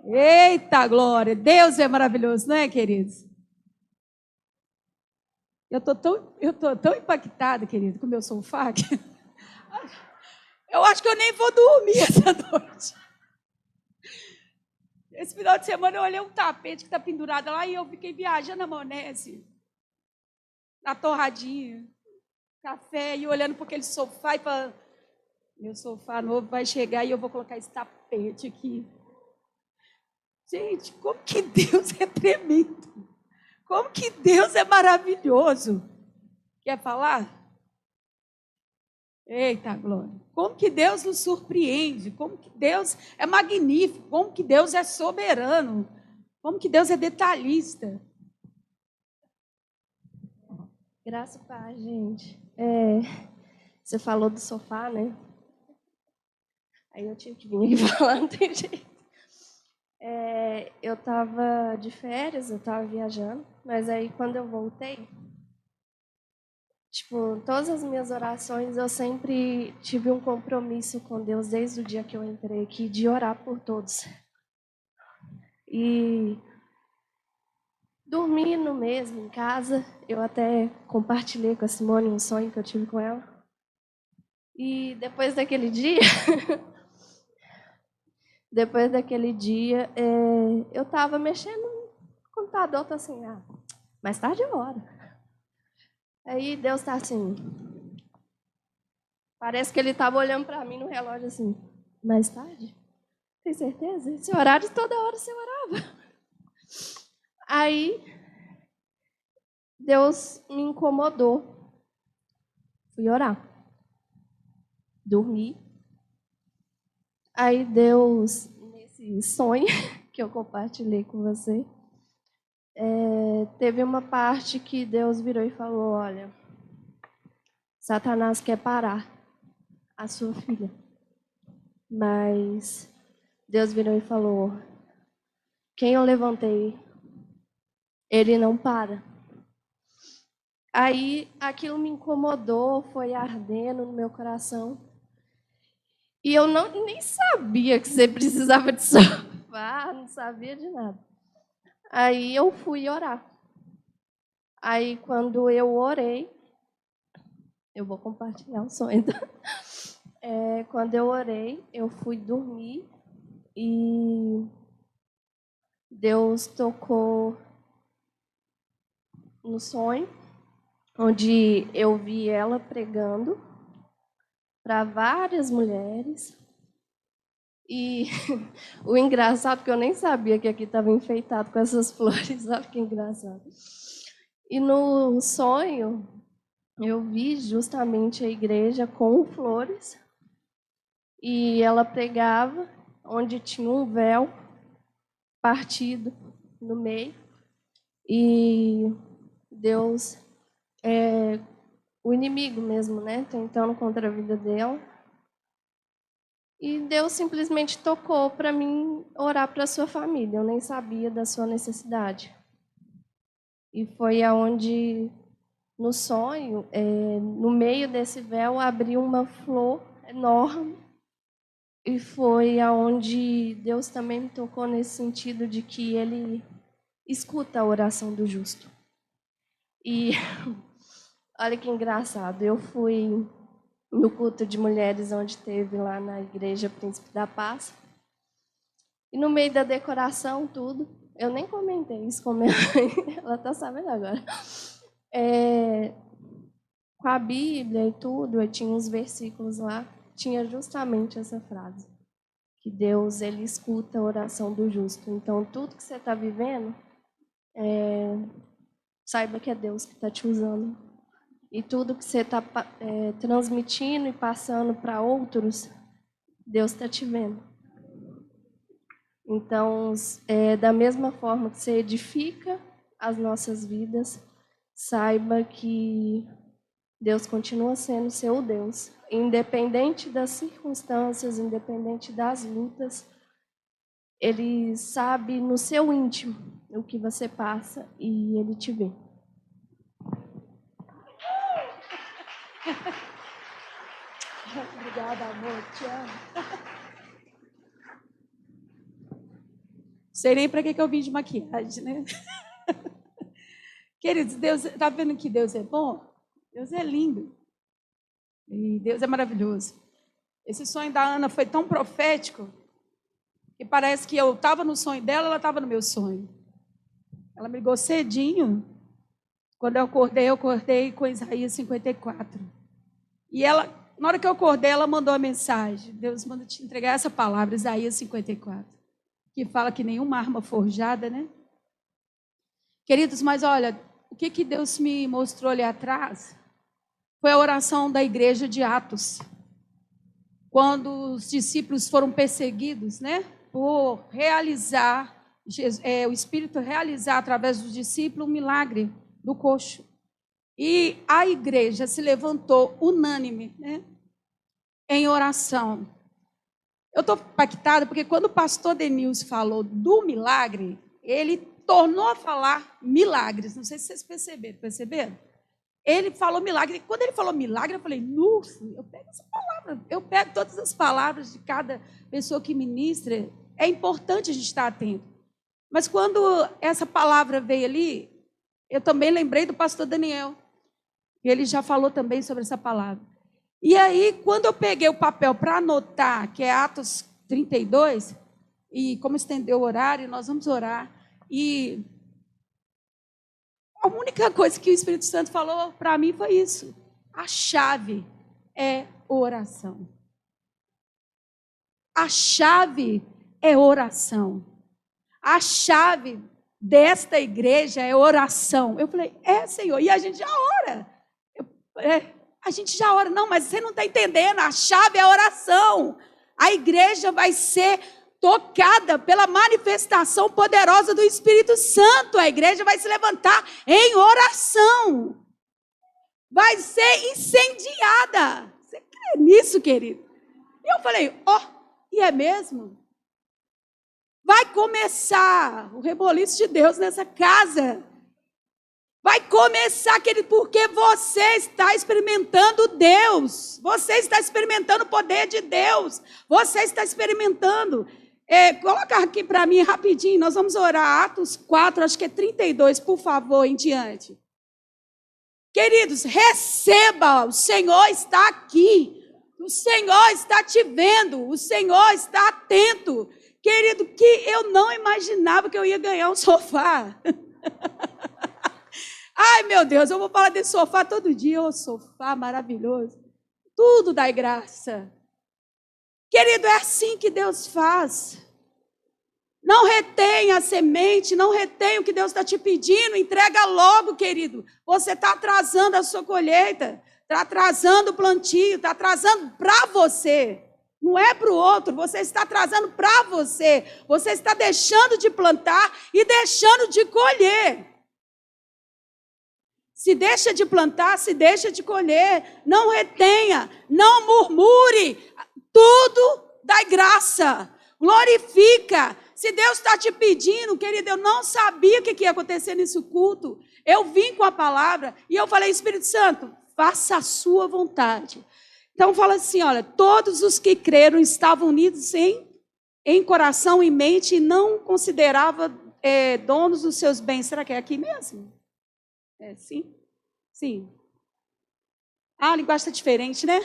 S1: Eita glória! Deus é maravilhoso, não é, queridos? Eu tô tão impactada, querido, com o meu sofá, que eu acho que eu nem vou dormir essa noite. Esse final de semana eu olhei um tapete que está pendurado lá e eu fiquei viajando na maionese, na torradinha, café, e olhando para aquele sofá e falando, meu sofá novo vai chegar e eu vou colocar esse tapete aqui. Gente, como que Deus é tremendo. Como que Deus é maravilhoso. Quer falar? Eita, glória. Como que Deus nos surpreende. Como que Deus é magnífico. Como que Deus é soberano. Como que Deus é detalhista.
S12: Graça e paz, gente. Você falou do sofá, né? Aí eu tive que vir aqui falar, não tem jeito. Eu estava de férias, eu estava viajando, mas aí quando eu voltei, todas as minhas orações, eu sempre tive um compromisso com Deus desde o dia que eu entrei aqui, de orar por todos. E dormindo mesmo em casa, eu até compartilhei com a Simone um sonho que eu tive com ela. E depois daquele dia... eu estava mexendo no computador, estou assim, mais tarde eu oro. Aí Deus está assim, parece que Ele estava olhando para mim no relógio assim, mais tarde? Tem certeza? Esse horário toda hora você orava. Aí Deus me incomodou. Fui orar. Dormi. Aí Deus, nesse sonho que eu compartilhei com você, teve uma parte que Deus virou e falou, olha, Satanás quer parar a sua filha. Mas Deus virou e falou, quem eu levantei, ele não para. Aí aquilo me incomodou, foi ardendo no meu coração. E eu nem sabia que você precisava de sofá, não sabia de nada. Aí eu fui orar. Aí quando eu orei, eu vou compartilhar o sonho. Quando eu orei, eu fui dormir e Deus tocou no sonho, onde eu vi ela pregando para várias mulheres. E o engraçado, que eu nem sabia que aqui estava enfeitado com essas flores, olha que engraçado. E no sonho, eu vi justamente a igreja com flores, e ela pregava onde tinha um véu partido no meio, e Deus, o inimigo mesmo, né, tentando contra a vida dela. E Deus simplesmente tocou para mim orar para a sua família. Eu nem sabia da sua necessidade. E foi aonde, no sonho, no meio desse véu, abriu uma flor enorme. E foi aonde Deus também me tocou nesse sentido de que Ele escuta a oração do justo. E olha que engraçado, eu fui no culto de mulheres onde teve lá na igreja Príncipe da Paz. E no meio da decoração, tudo, eu nem comentei isso com minha mãe, ela está sabendo agora. Com a Bíblia e tudo, eu tinha uns versículos lá, tinha justamente essa frase, que Deus, ele escuta a oração do justo. Então, tudo que você está vivendo, saiba que é Deus que está te usando. E tudo que você está transmitindo e passando para outros, Deus está te vendo. Então, da mesma forma que você edifica as nossas vidas, saiba que Deus continua sendo seu Deus. Independente das circunstâncias, independente das lutas, Ele sabe no seu íntimo o que você passa e Ele te vê.
S1: Obrigada, amor. Te amo. Sei nem para que eu vim de maquiagem, né? Queridos, Deus, está vendo que Deus é bom? Deus é lindo. E Deus é maravilhoso. Esse sonho da Ana foi tão profético que parece que eu estava no sonho dela, ela estava no meu sonho. Ela me ligou cedinho. Quando eu acordei com Isaías 54. E ela, na hora que eu acordei, ela mandou a mensagem. Deus manda te entregar essa palavra, Isaías 54. Que fala que nenhuma arma forjada, né? Queridos, mas olha, o que Deus me mostrou ali atrás foi a oração da igreja de Atos. Quando os discípulos foram perseguidos, né? Por realizar, o Espírito realizar através dos discípulos um milagre do coxo. E a igreja se levantou unânime, né? Em oração. Eu estou impactada porque quando o pastor Denilson falou do milagre, ele tornou a falar milagres. Não sei se vocês perceberam? Ele falou milagre. Quando ele falou milagre, eu falei, nossa, eu pego essa palavra. Eu pego todas as palavras de cada pessoa que ministra. É importante a gente estar atento. Mas quando essa palavra veio ali, eu também lembrei do pastor Daniel. Ele já falou também sobre essa palavra. E aí, quando eu peguei o papel para anotar, que é Atos 32, e como estendeu o horário, nós vamos orar. E a única coisa que o Espírito Santo falou para mim foi isso. A chave é oração. A chave é oração. A chave desta igreja é oração. Eu falei, Senhor, e a gente já ora. A gente já ora. Não, mas você não está entendendo. A chave é a oração. A igreja vai ser tocada pela manifestação poderosa do Espírito Santo. A igreja vai se levantar em oração. Vai ser incendiada. Você crê nisso, querido? E eu falei, e é mesmo? Vai começar o reboliço de Deus nessa casa. Vai começar, querido, porque você está experimentando Deus. Você está experimentando o poder de Deus. Você está experimentando. Coloca aqui para mim rapidinho, nós vamos orar Atos 4, acho que é 32, por favor, em diante. Queridos, receba, o Senhor está aqui. O Senhor está te vendo, o Senhor está atento. Querido, que eu não imaginava que eu ia ganhar um sofá. Ai, meu Deus, eu vou falar desse sofá todo dia. Sofá maravilhoso. Tudo dá graça. Querido, é assim que Deus faz. Não retenha a semente, não retenha o que Deus está te pedindo. Entrega logo, querido. Você está atrasando a sua colheita. Está atrasando o plantio. Está atrasando para você. Não é para o outro. Você está atrasando para você. Você está deixando de plantar e deixando de colher. Se deixa de plantar, se deixa de colher. Não retenha, não murmure. Tudo dá graça. Glorifica. Se Deus está te pedindo, querido, eu não sabia o que ia acontecer nesse culto. Eu vim com a palavra e eu falei, Espírito Santo, faça a sua vontade. Então fala assim, olha, todos os que creram estavam unidos em coração e mente e não consideravam donos dos seus bens. Será que é aqui mesmo? Sim? Sim. A linguagem está diferente, né?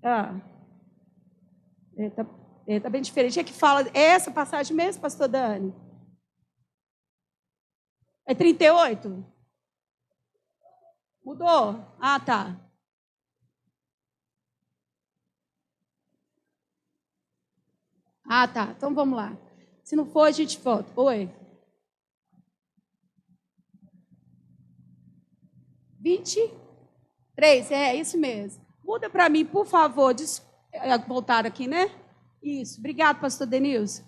S1: Tá bem diferente. É que fala, é essa passagem mesmo, pastor Dani? É 38? Mudou? Ah, tá. Ah, tá. Então vamos lá. Se não for, a gente volta. Oi. 23, isso mesmo. Muda para mim, por favor. Voltaram aqui, né? Isso. Obrigado, pastor Denilson.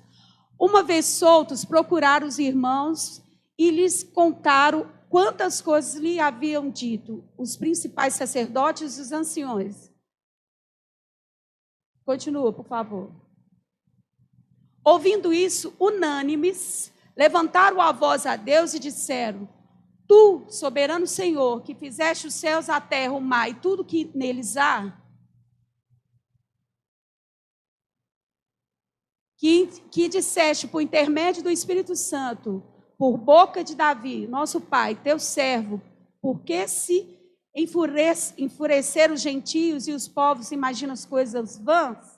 S1: Uma vez soltos, procuraram os irmãos e lhes contaram quantas coisas lhe haviam dito os principais sacerdotes e os anciões. Continua, por favor. Ouvindo isso, unânimes, levantaram a voz a Deus e disseram: Tu, soberano Senhor, que fizeste os céus, a terra, o mar e tudo que neles há, que disseste por intermédio do Espírito Santo, por boca de Davi, nosso pai, teu servo, porque se enfureceram os gentios e os povos imaginam as coisas vãs?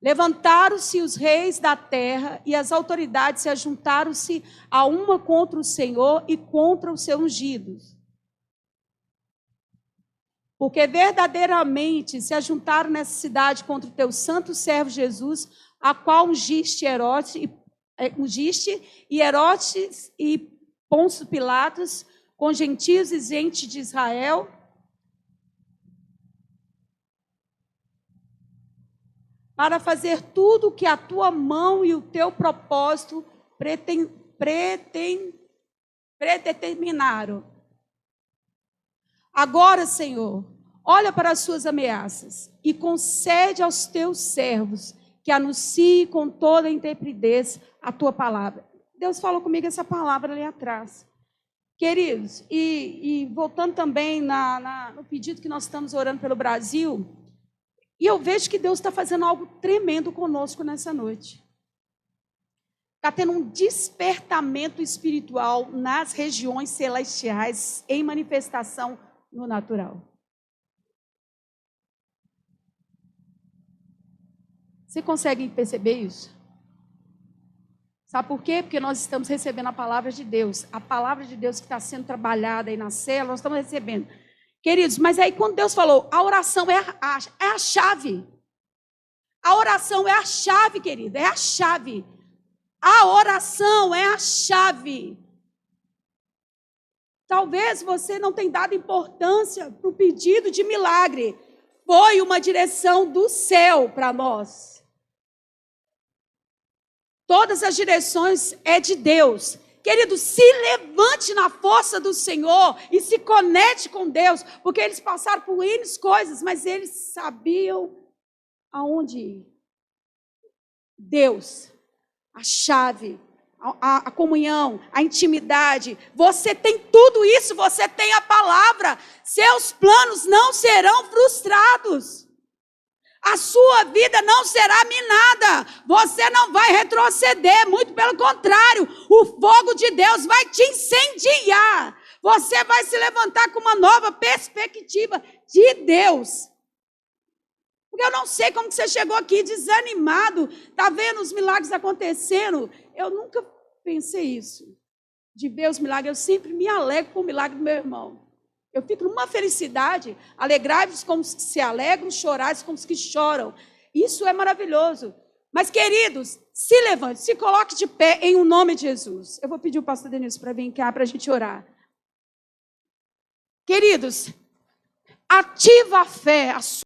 S1: Levantaram-se os reis da terra e as autoridades se ajuntaram-se a uma contra o Senhor e contra os seus ungidos. Porque verdadeiramente se ajuntaram nessa cidade contra o teu santo servo Jesus, a qual ungiste e Herodes e Pôncio Pilatos, com gentios e gente de Israel, para fazer tudo o que a tua mão e o teu propósito predeterminaram. Agora, Senhor, olha para as suas ameaças e concede aos teus servos que anunciem com toda a intrepidez a tua palavra. Deus falou comigo essa palavra ali atrás. Queridos, e voltando também no pedido que nós estamos orando pelo Brasil, e eu vejo que Deus está fazendo algo tremendo conosco nessa noite. Está tendo um despertamento espiritual nas regiões celestiais em manifestação no natural. Você consegue perceber isso? Sabe por quê? Porque nós estamos recebendo a palavra de Deus. A palavra de Deus que está sendo trabalhada aí na célula, nós estamos recebendo. Queridos, mas aí quando Deus falou, a oração é a chave. A oração é a chave, querido, é a chave. A oração é a chave. Talvez você não tenha dado importância para o pedido de milagre. Foi uma direção do céu para nós. Todas as direções é de Deus. Querido, se levante na força do Senhor e se conecte com Deus, porque eles passaram por N coisas, mas eles sabiam aonde ir. Deus, a chave, a comunhão, a intimidade. Você tem tudo isso, você tem a palavra. Seus planos não serão frustrados. A sua vida não será minada. Você não vai retroceder, muito pelo contrário. O fogo de Deus vai te incendiar. Você vai se levantar com uma nova perspectiva de Deus. Porque eu não sei como que você chegou aqui desanimado, está vendo os milagres acontecendo. Eu nunca pensei isso, de ver os milagres. Eu sempre me alegro com o milagre do meu irmão. Eu fico numa felicidade. Alegrai-vos como os que se alegram, chorai-vos como os que choram. Isso é maravilhoso. Mas, queridos, se levante, se coloque de pé em nome de Jesus. Eu vou pedir o pastor Denilson para vir cá para a gente orar. Queridos, ativa a fé, a sua